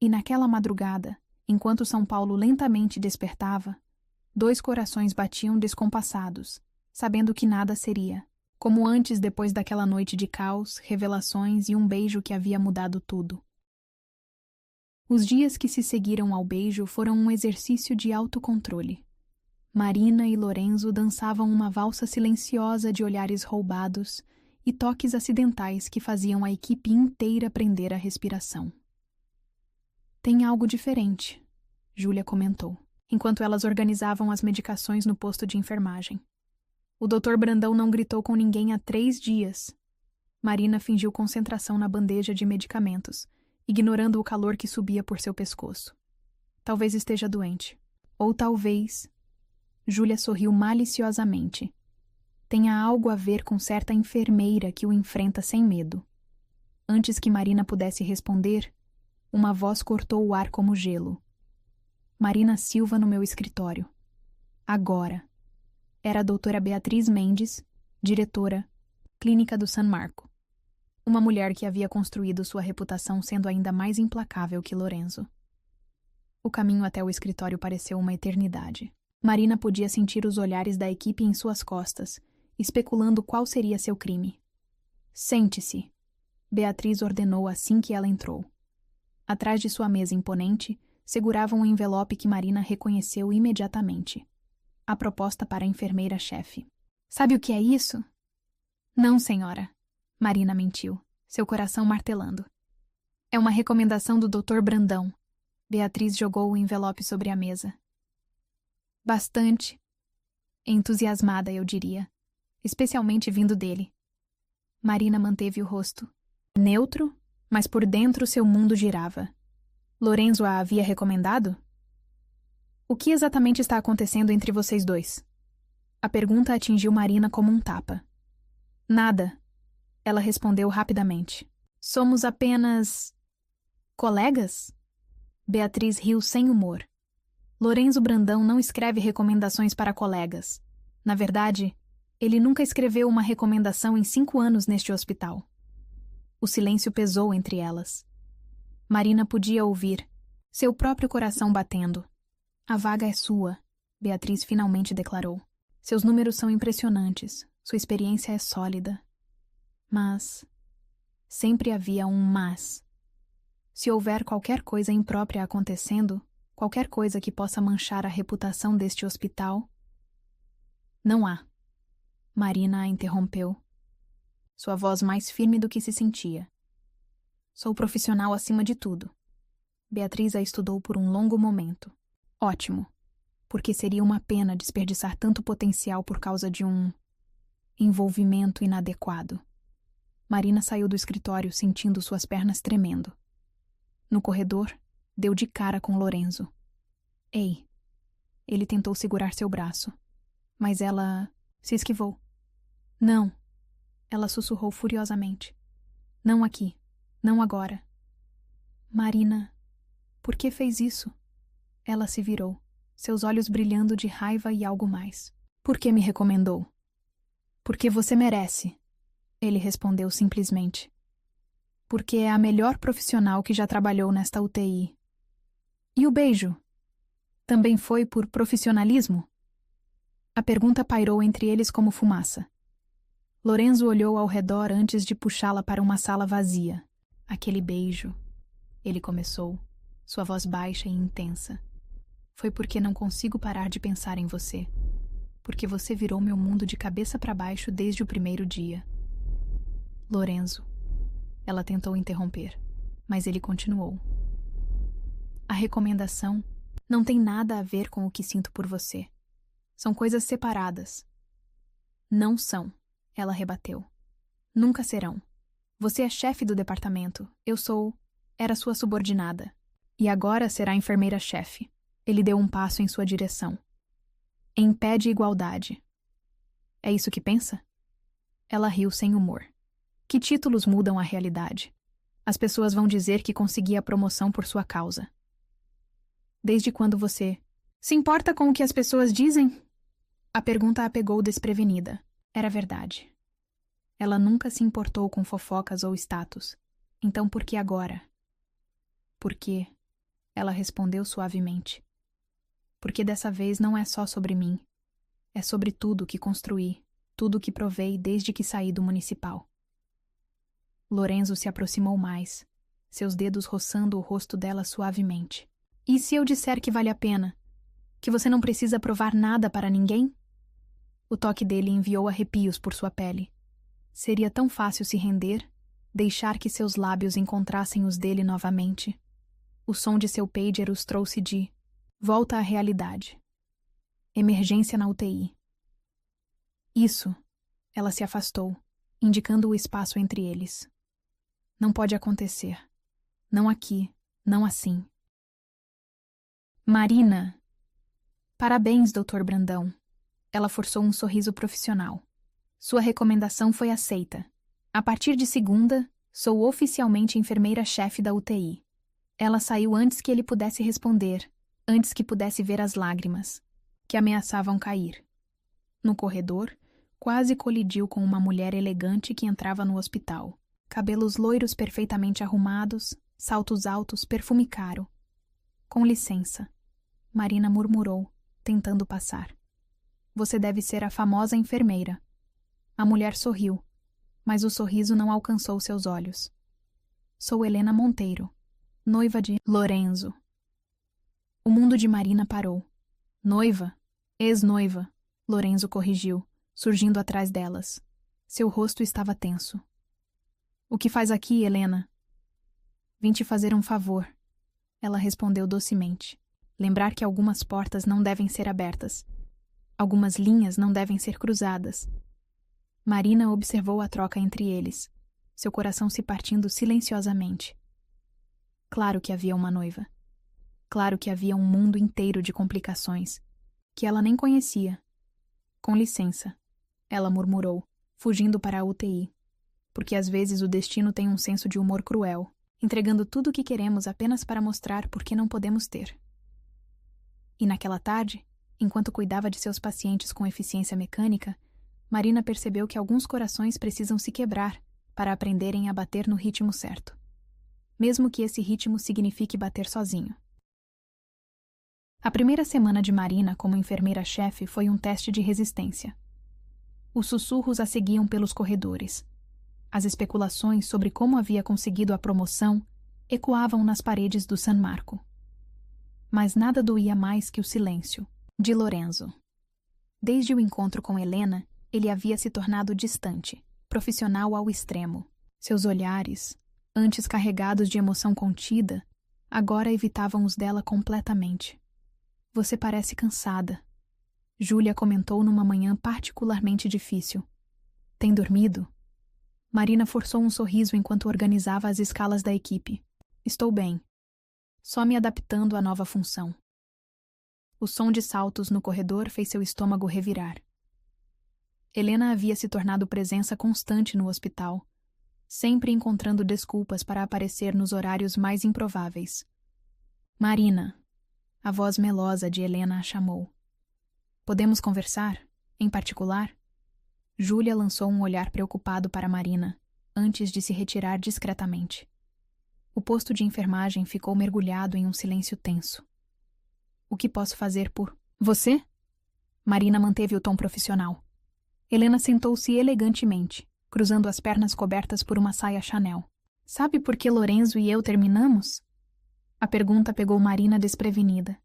S2: E naquela madrugada, enquanto São Paulo lentamente despertava, 2 corações batiam descompassados, sabendo que nada seria, como antes depois daquela noite de caos, revelações e um beijo que havia mudado tudo. Os dias que se seguiram ao beijo foram um exercício de autocontrole. Marina e Lorenzo dançavam uma valsa silenciosa de olhares roubados e toques acidentais que faziam a equipe inteira prender a respiração. Tem algo diferente, Júlia comentou, enquanto elas organizavam as medicações no posto de enfermagem. O Dr. Brandão não gritou com ninguém há 3 dias. Marina fingiu concentração na bandeja de medicamentos, ignorando o calor que subia por seu pescoço. Talvez esteja doente. Ou talvez... Júlia sorriu maliciosamente. Tenha algo a ver com certa enfermeira que o enfrenta sem medo. Antes que Marina pudesse responder, uma voz cortou o ar como gelo. Marina Silva no meu escritório. Agora. Era a doutora Beatriz Mendes, diretora, Clínica do San Marco. Uma mulher que havia construído sua reputação sendo ainda mais implacável que Lorenzo. O caminho até o escritório pareceu uma eternidade. Marina podia sentir os olhares da equipe em suas costas, especulando qual seria seu crime. Sente-se, Beatriz ordenou assim que ela entrou. Atrás de sua mesa imponente, segurava um envelope que Marina reconheceu imediatamente. A proposta para a enfermeira-chefe. Sabe o que é isso? Não, senhora. Marina mentiu, seu coração martelando. É uma recomendação do Dr. Brandão. Beatriz jogou o envelope sobre a mesa. Bastante. Entusiasmada, eu diria. Especialmente vindo dele. Marina manteve o rosto neutro, mas por dentro seu mundo girava. Lorenzo a havia recomendado? O que exatamente está acontecendo entre vocês dois? A pergunta atingiu Marina como um tapa. Nada. Ela respondeu rapidamente. Somos apenas... colegas? Beatriz riu sem humor. Lorenzo Brandão não escreve recomendações para colegas. Na verdade, ele nunca escreveu uma recomendação em 5 anos neste hospital. O silêncio pesou entre elas. Marina podia ouvir, seu próprio coração batendo. A vaga é sua, Beatriz finalmente declarou. Seus números são impressionantes, sua experiência é sólida. Mas... sempre havia um mas. Se houver qualquer coisa imprópria acontecendo, qualquer coisa que possa manchar a reputação deste hospital... Não há. Marina a interrompeu. Sua voz mais firme do que se sentia. Sou profissional acima de tudo. Beatriz a estudou por um longo momento. Ótimo, porque seria uma pena desperdiçar tanto potencial por causa de um envolvimento inadequado. Marina saiu do escritório sentindo suas pernas tremendo. No corredor, deu de cara com Lorenzo. Ei! Ele tentou segurar seu braço, mas ela se esquivou. Não! Ela sussurrou furiosamente. Não aqui. Não agora. Marina, por que fez isso? Ela se virou, seus olhos brilhando de raiva e algo mais. Por que me recomendou? Porque você merece. Ele respondeu simplesmente. Porque é a melhor profissional que já trabalhou nesta UTI. E o beijo? Também foi por profissionalismo? A pergunta pairou entre eles como fumaça. Lorenzo olhou ao redor antes de puxá-la para uma sala vazia. Aquele beijo, ele começou, sua voz baixa e intensa. Foi porque não consigo parar de pensar em você. Porque você virou meu mundo de cabeça para baixo desde o primeiro dia. Lorenzo. Ela tentou interromper, mas ele continuou. A recomendação não tem nada a ver com o que sinto por você. São coisas separadas. Não são, ela rebateu. Nunca serão. Você é chefe do departamento. Eu sou... Era sua subordinada. E agora será enfermeira-chefe. Ele deu um passo em sua direção. Em pé de igualdade. É isso que pensa? Ela riu sem humor. Que títulos mudam a realidade? As pessoas vão dizer que consegui a promoção por sua causa. Desde quando você... Se importa com o que as pessoas dizem? A pergunta a pegou desprevenida. Era verdade. Ela nunca se importou com fofocas ou status. Então por que agora? Por quê? Ela respondeu suavemente. Porque dessa vez não é só sobre mim. É sobre tudo que construí, tudo que provei desde que saí do municipal. Lorenzo se aproximou mais, seus dedos roçando o rosto dela suavemente. E se eu disser que vale a pena? Que você não precisa provar nada para ninguém? O toque dele enviou arrepios por sua pele. Seria tão fácil se render, deixar que seus lábios encontrassem os dele novamente. O som de seu pager os trouxe de volta à realidade. Emergência na UTI. Isso. Ela se afastou, indicando o espaço entre eles. Não pode acontecer. Não aqui, não assim. Marina! Parabéns, Dr. Brandão. Ela forçou um sorriso profissional. Sua recomendação foi aceita. A partir de segunda, sou oficialmente enfermeira-chefe da UTI. Ela saiu antes que ele pudesse responder, antes que pudesse ver as lágrimas, que ameaçavam cair. No corredor, quase colidiu com uma mulher elegante que entrava no hospital. Cabelos loiros perfeitamente arrumados, saltos altos, perfume caro. Com licença, Marina murmurou, tentando passar. Você deve ser a famosa enfermeira. A mulher sorriu, mas o sorriso não alcançou seus olhos. Sou Helena Monteiro, noiva de Lorenzo. O mundo de Marina parou. Noiva? Ex-noiva, Lorenzo corrigiu, surgindo atrás delas. Seu rosto estava tenso. O que faz aqui, Helena? Vim te fazer um favor. Ela respondeu docemente. Lembrar que algumas portas não devem ser abertas. Algumas linhas não devem ser cruzadas. Marina observou a troca entre eles, seu coração se partindo silenciosamente. Claro que havia uma noiva. Claro que havia um mundo inteiro de complicações, que ela nem conhecia. Com licença, ela murmurou, fugindo para a UTI, porque às vezes o destino tem um senso de humor cruel, entregando tudo o que queremos apenas para mostrar por que não podemos ter. E naquela tarde, enquanto cuidava de seus pacientes com eficiência mecânica, Marina percebeu que alguns corações precisam se quebrar para aprenderem a bater no ritmo certo. Mesmo que esse ritmo signifique bater sozinho. A primeira semana de Marina como enfermeira-chefe foi um teste de resistência. Os sussurros a seguiam pelos corredores. As especulações sobre como havia conseguido a promoção ecoavam nas paredes do San Marco. Mas nada doía mais que o silêncio de Lorenzo. Desde o encontro com Helena, ele havia se tornado distante, profissional ao extremo. Seus olhares, antes carregados de emoção contida, agora evitavam os dela completamente. Você parece cansada. Júlia comentou numa manhã particularmente difícil. Tem dormido? Marina forçou um sorriso enquanto organizava as escalas da equipe. Estou bem. Só me adaptando à nova função. O som de saltos no corredor fez seu estômago revirar. Helena havia se tornado presença constante no hospital, sempre encontrando desculpas para aparecer nos horários mais improváveis. Marina, a voz melosa de Helena a chamou. Podemos conversar, em particular? Júlia lançou um olhar preocupado para Marina, antes de se retirar discretamente. O posto de enfermagem ficou mergulhado em um silêncio tenso. O que posso fazer por você? Marina manteve o tom profissional. Helena sentou-se elegantemente, cruzando as pernas cobertas por uma saia Chanel. Sabe por que Lorenzo e eu terminamos? A pergunta pegou Marina desprevenida.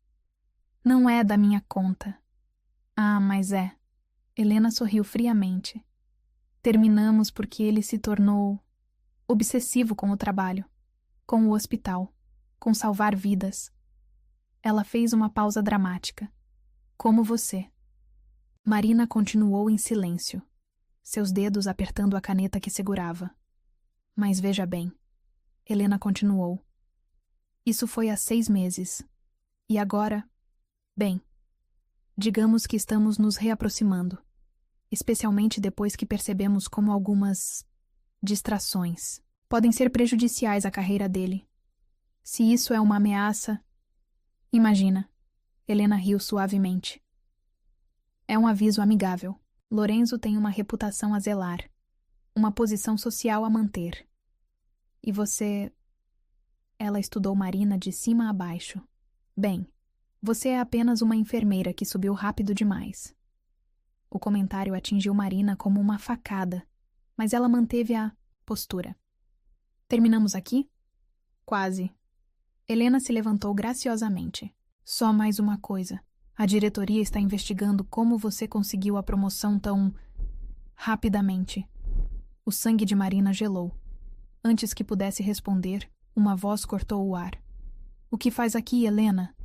S2: Não é da minha conta. Ah, mas é. Helena sorriu friamente. Terminamos porque ele se tornou obsessivo com o trabalho, com o hospital, com salvar vidas. Ela fez uma pausa dramática. Como você. Marina continuou em silêncio, seus dedos apertando a caneta que segurava. Mas veja bem. Helena continuou. Isso foi há 6 meses. E agora, bem, digamos que estamos nos reaproximando, especialmente depois que percebemos como algumas distrações podem ser prejudiciais à carreira dele. Se isso é uma ameaça... Imagina. Helena riu suavemente. É um aviso amigável. Lorenzo tem uma reputação a zelar, uma posição social a manter. E você... Ela estudou Marina de cima a baixo. Bem, Você é apenas uma enfermeira que subiu rápido demais. O comentário atingiu Marina como uma facada, mas ela manteve a postura. Terminamos aqui? Quase. Helena se levantou graciosamente. Só mais uma coisa. A diretoria está investigando como você conseguiu a promoção tão rapidamente. O sangue de Marina gelou. Antes que pudesse responder, uma voz cortou o ar. O que faz aqui, Helena?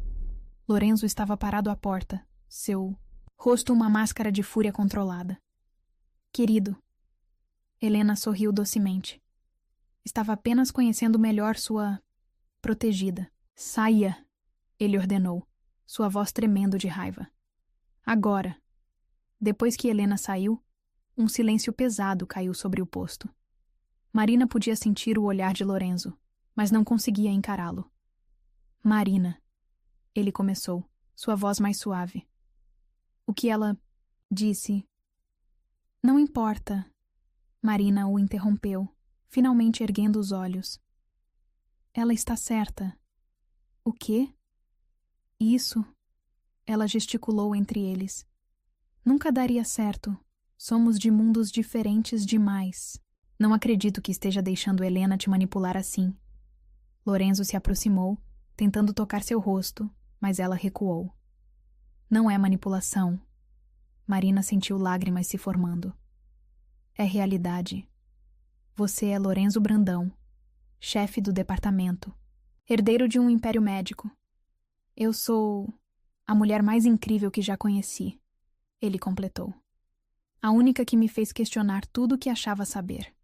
S2: Lorenzo estava parado à porta, seu rosto uma máscara de fúria controlada. Querido. Helena sorriu docemente. Estava apenas conhecendo melhor sua protegida. Saia, ele ordenou, sua voz tremendo de raiva. Agora. Depois que Helena saiu, um silêncio pesado caiu sobre o posto. Marina podia sentir o olhar de Lorenzo, mas não conseguia encará-lo. Marina, ele começou, sua voz mais suave. O que ela disse? Não importa. Marina o interrompeu, finalmente erguendo os olhos. Ela está certa. O quê? Isso. Ela gesticulou entre eles. Nunca daria certo. Somos de mundos diferentes demais. Não acredito que esteja deixando Helena te manipular assim. Lorenzo se aproximou, tentando tocar seu rosto, mas ela recuou. Não é manipulação. Marina sentiu lágrimas se formando. É realidade. Você é Lorenzo Brandão, chefe do departamento, herdeiro de um império médico. Eu sou a mulher mais incrível que já conheci, ele completou. A única que me fez questionar tudo o que achava saber.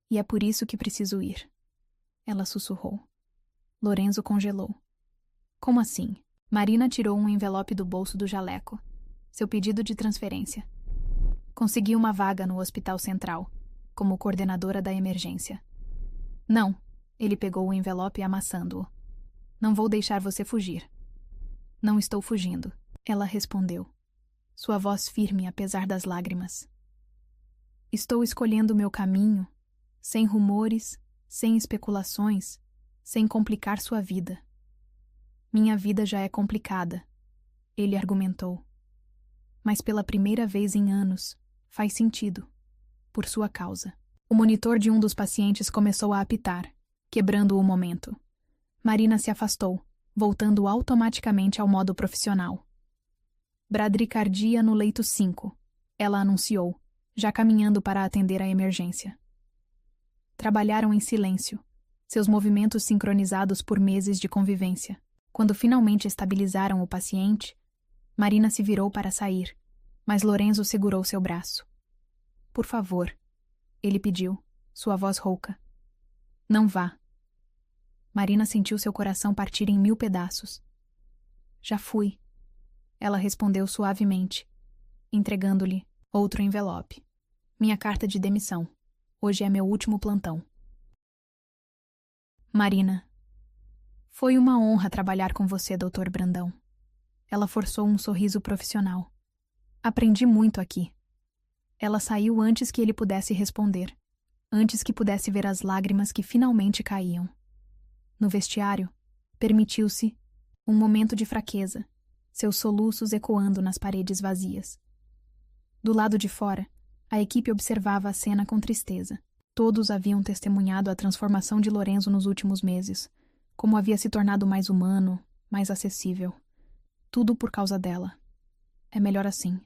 S2: E é por isso que preciso ir. Ela sussurrou. Lorenzo congelou. Como assim? Marina tirou um envelope do bolso do jaleco. Seu pedido de transferência. Consegui uma vaga no Hospital Central, como coordenadora da emergência. Não, ele pegou o envelope amassando-o. Não vou deixar você fugir. Não estou fugindo, ela respondeu. Sua voz firme apesar das lágrimas. Estou escolhendo meu caminho, sem rumores, sem especulações, sem complicar sua vida. Minha vida já é complicada, ele argumentou. Mas pela primeira vez em anos, faz sentido, por sua causa. O monitor de um dos pacientes começou a apitar, quebrando o momento. Marina se afastou, voltando automaticamente ao modo profissional. Bradicardia no leito 5, ela anunciou, já caminhando para atender a emergência. Trabalharam em silêncio, seus movimentos sincronizados por meses de convivência. Quando finalmente estabilizaram o paciente, Marina se virou para sair, mas Lorenzo segurou seu braço. Por favor, ele pediu, sua voz rouca. Não vá. Marina sentiu seu coração partir em 1000 pedaços. Já fui. Ela respondeu suavemente, entregando-lhe outro envelope. Minha carta de demissão. Hoje é meu último plantão. Marina. Foi uma honra trabalhar com você, Dr. Brandão. Ela forçou um sorriso profissional. Aprendi muito aqui. Ela saiu antes que ele pudesse responder, antes que pudesse ver as lágrimas que finalmente caíam. No vestiário, permitiu-se um momento de fraqueza, seus soluços ecoando nas paredes vazias. Do lado de fora, a equipe observava a cena com tristeza. Todos haviam testemunhado a transformação de Lorenzo nos últimos meses, como havia se tornado mais humano, mais acessível. Tudo por causa dela. É melhor assim.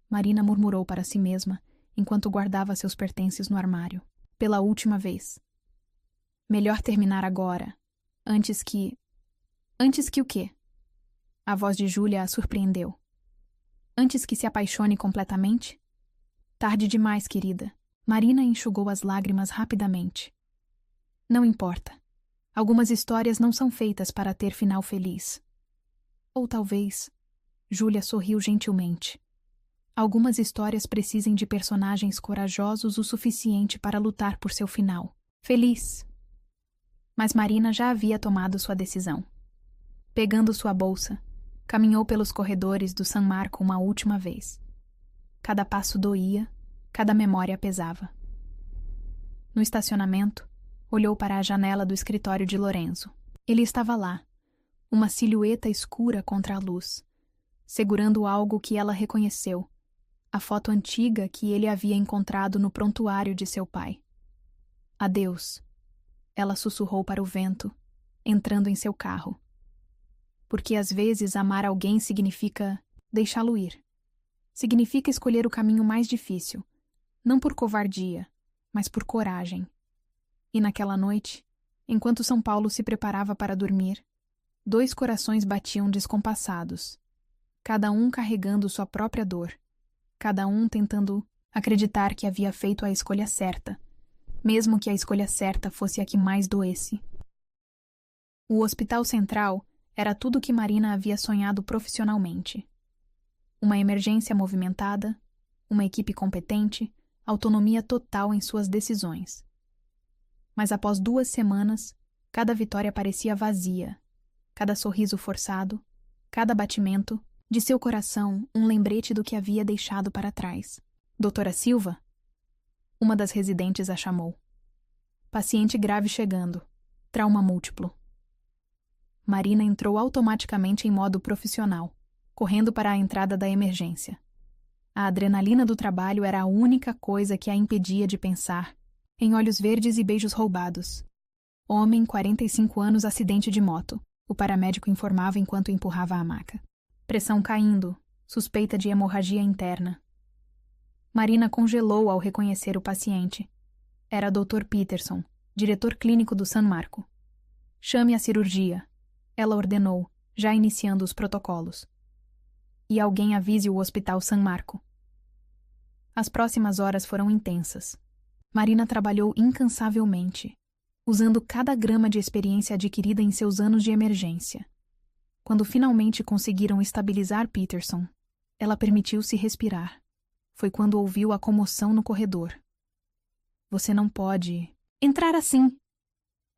S2: Marina murmurou para si mesma, enquanto guardava seus pertences no armário. Pela última vez. Melhor terminar agora, antes que... Antes que o quê? A voz de Júlia a surpreendeu. Antes que se apaixone completamente? Tarde demais, querida. Marina enxugou as lágrimas rapidamente. Não importa. Algumas histórias não são feitas para ter final feliz. Ou talvez... Júlia sorriu gentilmente. Algumas histórias precisem de personagens corajosos o suficiente para lutar por seu final. Feliz. Mas Marina já havia tomado sua decisão. Pegando sua bolsa, caminhou pelos corredores do San Marco uma última vez. Cada passo doía, cada memória pesava. No estacionamento, olhou para a janela do escritório de Lorenzo. Ele estava lá, uma silhueta escura contra a luz, segurando algo que ela reconheceu, a foto antiga que ele havia encontrado no prontuário de seu pai. Adeus, ela sussurrou para o vento, entrando em seu carro. Porque às vezes amar alguém significa deixá-lo ir. Significa escolher o caminho mais difícil, não por covardia, mas por coragem. E naquela noite, enquanto São Paulo se preparava para dormir, 2 corações batiam descompassados, cada um carregando sua própria dor, cada um tentando acreditar que havia feito a escolha certa, mesmo que a escolha certa fosse a que mais doesse. O Hospital Central era tudo o que Marina havia sonhado profissionalmente. Uma emergência movimentada, uma equipe competente, autonomia total em suas decisões. Mas após 2 semanas, cada vitória parecia vazia, cada sorriso forçado, cada batimento, de seu coração um lembrete do que havia deixado para trás. Doutora Silva? Uma das residentes a chamou. Paciente grave chegando. Trauma múltiplo. Marina entrou automaticamente em modo profissional, correndo para a entrada da emergência. A adrenalina do trabalho era a única coisa que a impedia de pensar em olhos verdes e beijos roubados. Homem, 45 anos, acidente de moto, o paramédico informava enquanto empurrava a maca. Pressão caindo, suspeita de hemorragia interna. Marina congelou ao reconhecer o paciente. Era Dr. Peterson, diretor clínico do San Marco. Chame a cirurgia, ela ordenou, já iniciando os protocolos. E alguém avise o Hospital San Marco. As próximas horas foram intensas. Marina trabalhou incansavelmente, usando cada grama de experiência adquirida em seus anos de emergência. Quando finalmente conseguiram estabilizar Peterson, ela permitiu-se respirar. Foi quando ouviu a comoção no corredor. Você não pode entrar assim!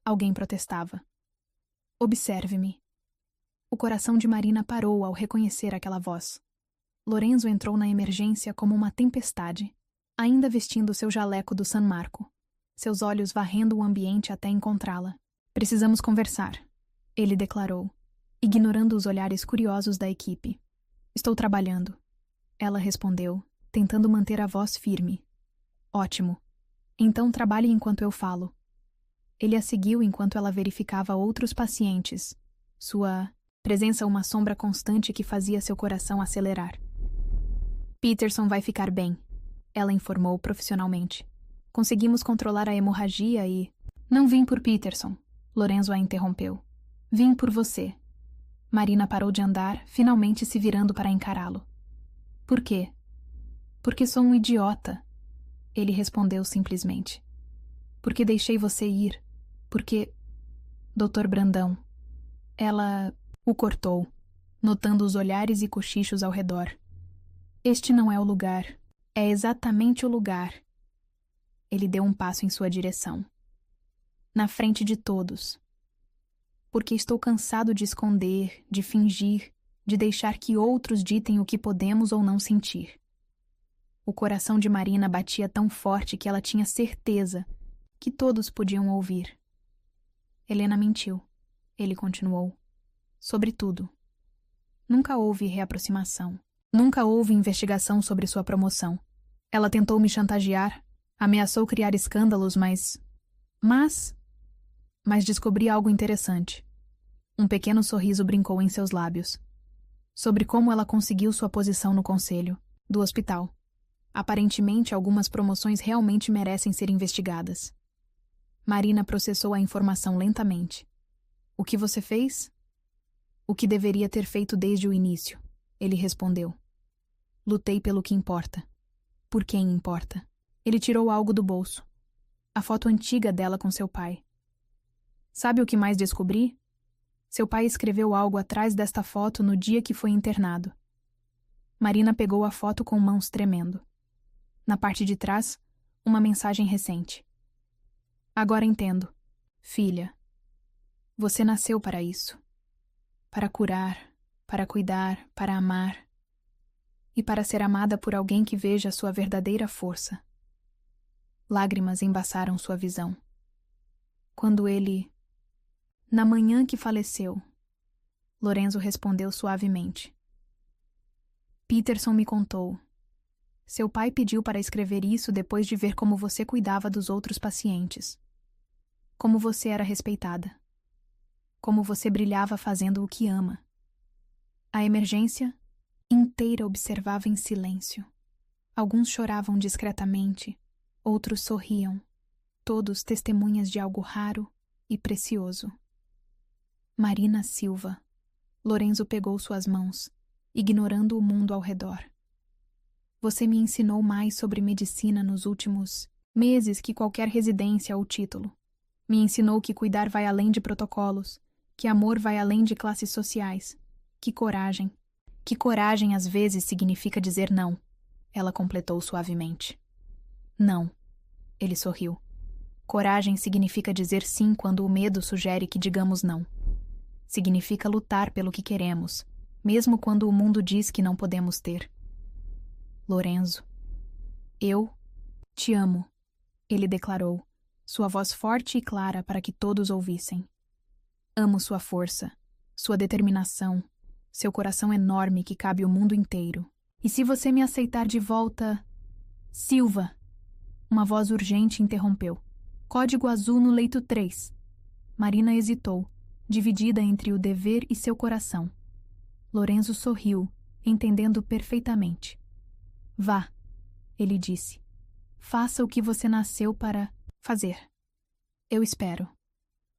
S2: Alguém protestava. Observe-me. O coração de Marina parou ao reconhecer aquela voz. Lorenzo entrou na emergência como uma tempestade, ainda vestindo seu jaleco do San Marco, seus olhos varrendo o ambiente até encontrá-la. Precisamos conversar, ele declarou, ignorando os olhares curiosos da equipe. Estou trabalhando. Ela respondeu, tentando manter a voz firme. Ótimo. Então trabalhe enquanto eu falo. Ele a seguiu enquanto ela verificava outros pacientes. Sua presença uma sombra constante que fazia seu coração acelerar. Peterson vai ficar bem, ela informou profissionalmente. Conseguimos controlar a hemorragia e... Não vim por Peterson, Lorenzo a interrompeu. Vim por você. Marina parou de andar, finalmente se virando para encará-lo. Por quê? Porque sou um idiota. Ele respondeu simplesmente. Porque deixei você ir. Porque... Doutor Brandão. Ela o cortou, notando os olhares e cochichos ao redor. Este não é o lugar. É exatamente o lugar. Ele deu um passo em sua direção. Na frente de todos. Porque estou cansado de esconder, de fingir, de deixar que outros ditem o que podemos ou não sentir. O coração de Marina batia tão forte que ela tinha certeza que todos podiam ouvir. Helena mentiu, ele continuou. Sobretudo. Nunca houve reaproximação. Nunca houve investigação sobre sua promoção. Ela tentou me chantagear, ameaçou criar escândalos, mas descobri algo interessante. Um pequeno sorriso brincou em seus lábios. Sobre como ela conseguiu sua posição no conselho do hospital. Aparentemente, algumas promoções realmente merecem ser investigadas. Marina processou a informação lentamente. O que você fez? O que deveria ter feito desde o início, ele respondeu. Lutei pelo que importa. Por quem importa? Ele tirou algo do bolso. A foto antiga dela com seu pai. Sabe o que mais descobri? Seu pai escreveu algo atrás desta foto no dia que foi internado. Marina pegou a foto com mãos tremendo. Na parte de trás, uma mensagem recente. Agora entendo. Filha, você nasceu para isso. Para curar, para cuidar, para amar. E para ser amada por alguém que veja sua verdadeira força. Lágrimas embaçaram sua visão. Quando ele... Na manhã que faleceu, Lorenzo respondeu suavemente. Peterson me contou. Seu pai pediu para escrever isso depois de ver como você cuidava dos outros pacientes. Como você era respeitada. Como você brilhava fazendo o que ama. A emergência inteira observava em silêncio. Alguns choravam discretamente, outros sorriam, todos testemunhas de algo raro e precioso. Marina Silva. Lorenzo pegou suas mãos, ignorando o mundo ao redor. Você me ensinou mais sobre medicina nos últimos meses que qualquer residência ou título. Me ensinou que cuidar vai além de protocolos, que amor vai além de classes sociais. Que coragem. Que coragem às vezes significa dizer não. Ela completou suavemente. Não. Ele sorriu. Coragem significa dizer sim quando o medo sugere que digamos não. Significa lutar pelo que queremos, mesmo quando o mundo diz que não podemos ter. Lorenzo. Eu te amo, ele declarou, sua voz forte e clara para que todos ouvissem. Amo sua força, sua determinação, seu coração enorme que cabe o mundo inteiro. E se você me aceitar de volta... Silva! Uma voz urgente interrompeu. Código azul no leito 3. Marina hesitou, dividida entre o dever e seu coração. Lorenzo sorriu, entendendo perfeitamente. Vá, ele disse. Faça o que você nasceu para fazer. Eu espero.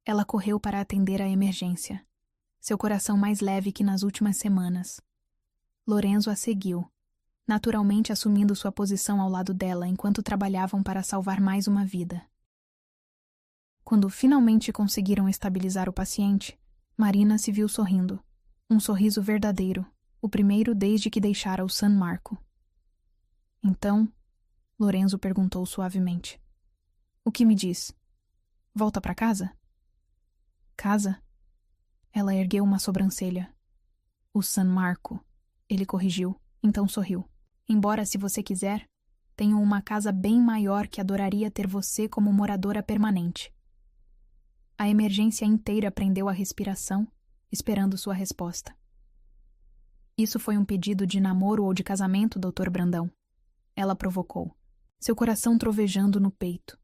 S2: Ela correu para atender a emergência, seu coração mais leve que nas últimas semanas. Lorenzo a seguiu, naturalmente assumindo sua posição ao lado dela enquanto trabalhavam para salvar mais uma vida. Quando finalmente conseguiram estabilizar o paciente, Marina se viu sorrindo. Um sorriso verdadeiro, o primeiro desde que deixara o San Marco. Então, Lorenzo perguntou suavemente. O que me diz? Volta para casa? Casa? Ela ergueu uma sobrancelha. O San Marco, ele corrigiu, então sorriu. Embora, se você quiser, tenho uma casa bem maior que adoraria ter você como moradora permanente. A emergência inteira prendeu a respiração, esperando sua resposta. Isso foi um pedido de namoro ou de casamento, Dr. Brandão? Ela provocou, seu coração trovejando no peito.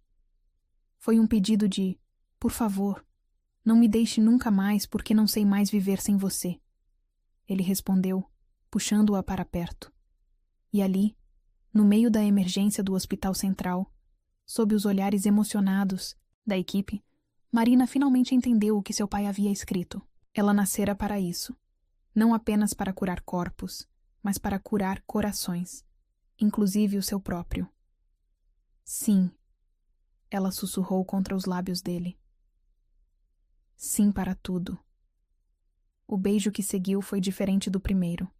S2: Foi um pedido de, por favor, não me deixe nunca mais porque não sei mais viver sem você. Ele respondeu, puxando-a para perto. E ali, no meio da emergência do Hospital Central, sob os olhares emocionados da equipe, Marina finalmente entendeu o que seu pai havia escrito. Ela nascera para isso. Não apenas para curar corpos, mas para curar corações, inclusive o seu próprio. Sim, ela sussurrou contra os lábios dele. Sim para tudo. O beijo que seguiu foi diferente do primeiro.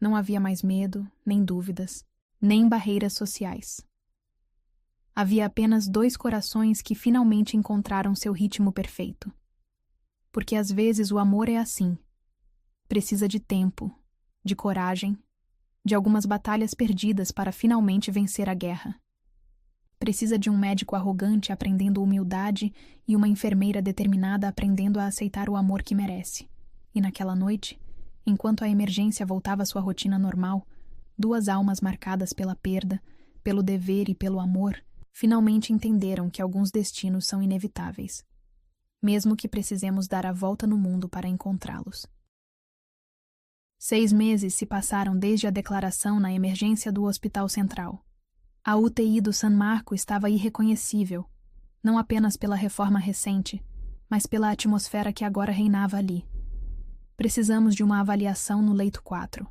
S2: Não havia mais medo, nem dúvidas, nem barreiras sociais. Havia apenas dois corações que finalmente encontraram seu ritmo perfeito. Porque às vezes o amor é assim. Precisa de tempo, de coragem, de algumas batalhas perdidas para finalmente vencer a guerra. Precisa de um médico arrogante aprendendo humildade e uma enfermeira determinada aprendendo a aceitar o amor que merece. E naquela noite, enquanto a emergência voltava à sua rotina normal, duas almas marcadas pela perda, pelo dever e pelo amor, finalmente entenderam que alguns destinos são inevitáveis, mesmo que precisemos dar a volta no mundo para encontrá-los. 6 meses se passaram desde a declaração na emergência do Hospital Central. A UTI do San Marco estava irreconhecível, não apenas pela reforma recente, mas pela atmosfera que agora reinava ali. Precisamos de uma avaliação no leito 4.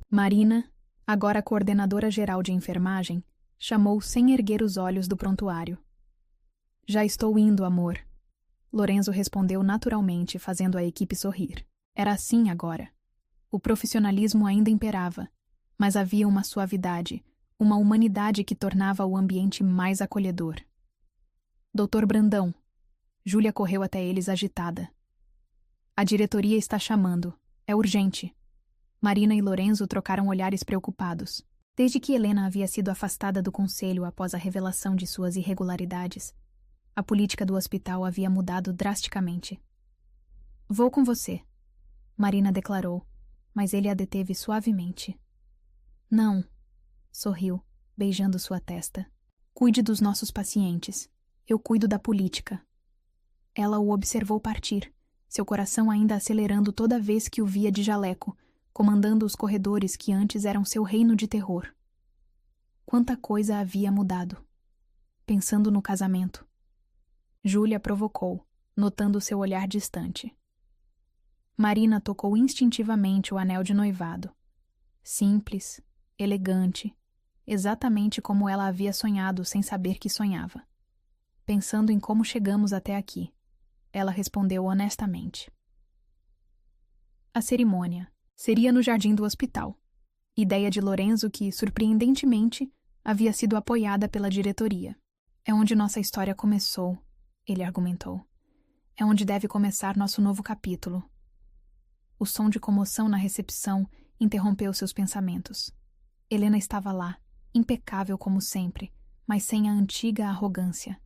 S2: Marina, agora coordenadora geral de enfermagem, chamou sem erguer os olhos do prontuário. Já estou indo, amor. Lorenzo respondeu naturalmente, fazendo a equipe sorrir. Era assim agora. O profissionalismo ainda imperava, mas havia uma suavidade, uma humanidade que tornava o ambiente mais acolhedor. Dr. Brandão. Júlia correu até eles agitada. A diretoria está chamando. É urgente. Marina e Lorenzo trocaram olhares preocupados. Desde que Helena havia sido afastada do conselho após a revelação de suas irregularidades, a política do hospital havia mudado drasticamente. Vou com você. Marina declarou, mas ele a deteve suavemente. Não, sorriu, beijando sua testa. Cuide dos nossos pacientes. Eu cuido da política. Ela o observou partir, seu coração ainda acelerando toda vez que o via de jaleco, comandando os corredores que antes eram seu reino de terror. Quanta coisa havia mudado. Pensando no casamento. Júlia provocou, notando seu olhar distante. Marina tocou instintivamente o anel de noivado. Simples, elegante, exatamente como ela havia sonhado sem saber que sonhava. Pensando em como chegamos até aqui, ela respondeu honestamente. A cerimônia seria no jardim do hospital. Ideia de Lorenzo que, surpreendentemente, havia sido apoiada pela diretoria. É onde nossa história começou, ele argumentou. É onde deve começar nosso novo capítulo. O som de comoção na recepção interrompeu seus pensamentos. Helena estava lá, impecável como sempre, mas sem a antiga arrogância.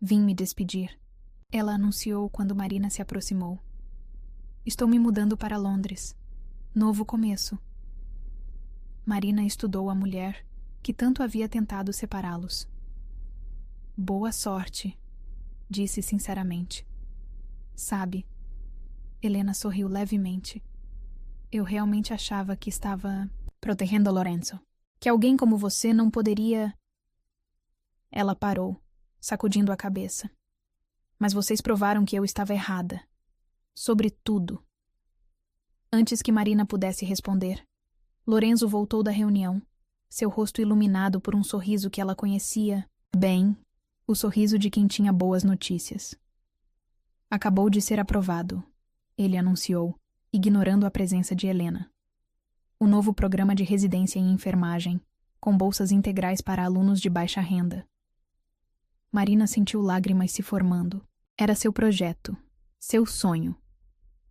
S2: Vim me despedir, ela anunciou quando Marina se aproximou. Estou me mudando para Londres. Novo começo. Marina estudou a mulher, que tanto havia tentado separá-los. Boa sorte, disse sinceramente. Sabe, Helena sorriu levemente. Eu realmente achava que estava protegendo Lorenzo. Que alguém como você não poderia... Ela parou, sacudindo a cabeça. Mas vocês provaram que eu estava errada. Sobre tudo. Antes que Marina pudesse responder, Lorenzo voltou da reunião, seu rosto iluminado por um sorriso que ela conhecia bem, o sorriso de quem tinha boas notícias. Acabou de ser aprovado, ele anunciou, ignorando a presença de Helena. O novo programa de residência em enfermagem, com bolsas integrais para alunos de baixa renda. Marina sentiu lágrimas se formando. Era seu projeto, seu sonho.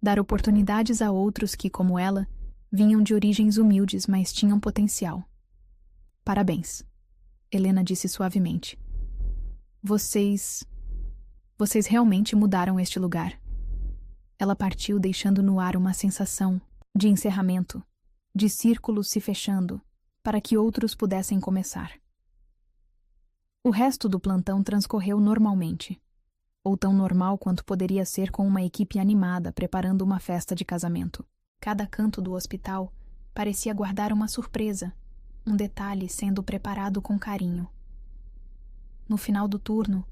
S2: Dar oportunidades a outros que, como ela, vinham de origens humildes, mas tinham potencial. Parabéns, Helena disse suavemente. Vocês realmente mudaram este lugar. Ela partiu deixando no ar uma sensação de encerramento, de círculos se fechando, para que outros pudessem começar. O resto do plantão transcorreu normalmente, ou tão normal quanto poderia ser com uma equipe animada preparando uma festa de casamento. Cada canto do hospital parecia guardar uma surpresa, um detalhe sendo preparado com carinho. No final do turno,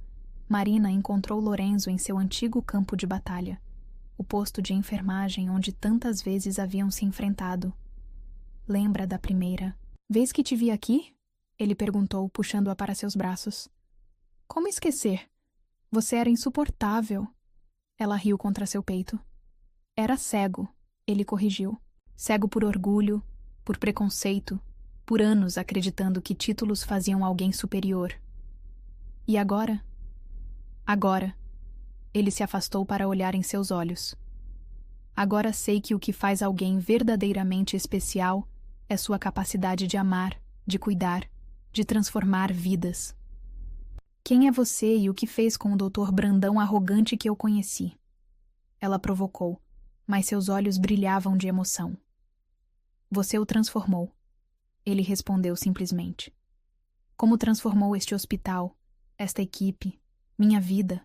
S2: Marina encontrou Lorenzo em seu antigo campo de batalha, o posto de enfermagem onde tantas vezes haviam se enfrentado. Lembra da primeira vez que te vi aqui? Ele perguntou, puxando-a para seus braços. Como esquecer? Você era insuportável. Ela riu contra seu peito. Era cego, ele corrigiu. Cego por orgulho, por preconceito, por anos acreditando que títulos faziam alguém superior. E agora? Agora. Ele se afastou para olhar em seus olhos. Agora sei que o que faz alguém verdadeiramente especial é sua capacidade de amar, de cuidar, de transformar vidas. Quem é você e o que fez com o doutor Brandão arrogante que eu conheci? Ela provocou, mas seus olhos brilhavam de emoção. Você o transformou. Ele respondeu simplesmente. Como transformou este hospital, esta equipe, minha vida?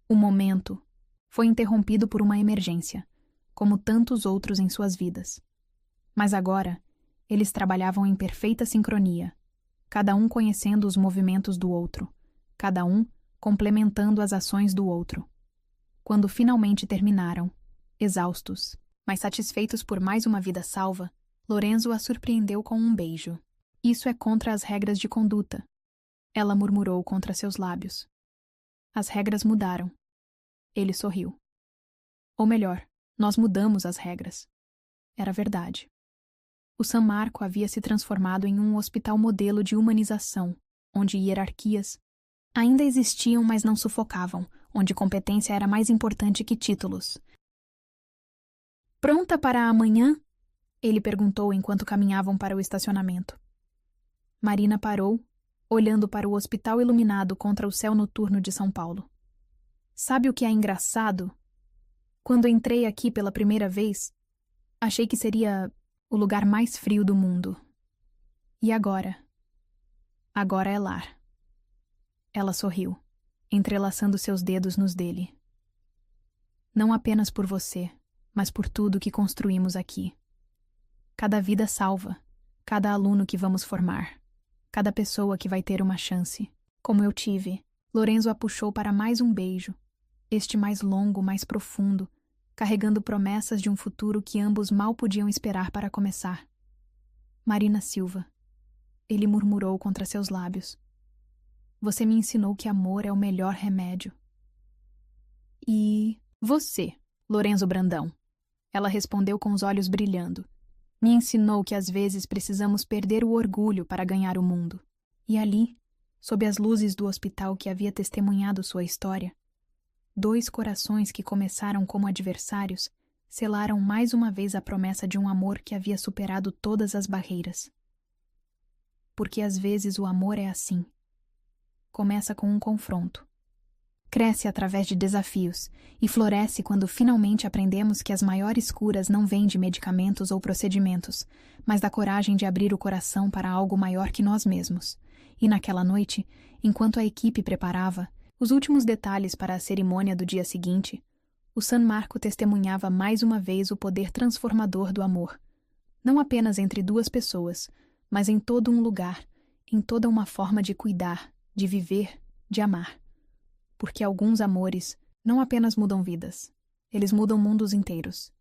S2: O momento foi interrompido por uma emergência, como tantos outros em suas vidas. Mas agora, eles trabalhavam em perfeita sincronia, cada um conhecendo os movimentos do outro, cada um complementando as ações do outro. Quando finalmente terminaram, exaustos, mas satisfeitos por mais uma vida salva, Lorenzo a surpreendeu com um beijo. Isso é contra as regras de conduta, ela murmurou contra seus lábios. As regras mudaram. Ele sorriu. Ou melhor, nós mudamos as regras. Era verdade. O San Marco havia se transformado em um hospital modelo de humanização, onde hierarquias ainda existiam, mas não sufocavam, onde competência era mais importante que títulos. Pronta para amanhã? Ele perguntou enquanto caminhavam para o estacionamento. Marina parou, olhando para o hospital iluminado contra o céu noturno de São Paulo. Sabe o que é engraçado? Quando entrei aqui pela primeira vez, achei que seria o lugar mais frio do mundo. E agora? Agora é lar. Ela sorriu, entrelaçando seus dedos nos dele. Não apenas por você, mas por tudo que construímos aqui. Cada vida salva, cada aluno que vamos formar, cada pessoa que vai ter uma chance. Como eu tive, Lorenzo a puxou para mais um beijo, este mais longo, mais profundo, carregando promessas de um futuro que ambos mal podiam esperar para começar. Marina Silva. Ele murmurou contra seus lábios. Você me ensinou que amor é o melhor remédio. E você, Lorenzo Brandão? Ela respondeu com os olhos brilhando. Me ensinou que às vezes precisamos perder o orgulho para ganhar o mundo. E ali, sob as luzes do hospital que havia testemunhado sua história, dois corações que começaram como adversários selaram mais uma vez a promessa de um amor que havia superado todas as barreiras. Porque às vezes o amor é assim. Começa com um confronto. Cresce através de desafios e floresce quando finalmente aprendemos que as maiores curas não vêm de medicamentos ou procedimentos, mas da coragem de abrir o coração para algo maior que nós mesmos. E naquela noite, enquanto a equipe preparava os últimos detalhes para a cerimônia do dia seguinte, o San Marco testemunhava mais uma vez o poder transformador do amor, não apenas entre duas pessoas, mas em todo um lugar, em toda uma forma de cuidar, de viver, de amar. Porque alguns amores não apenas mudam vidas, eles mudam mundos inteiros.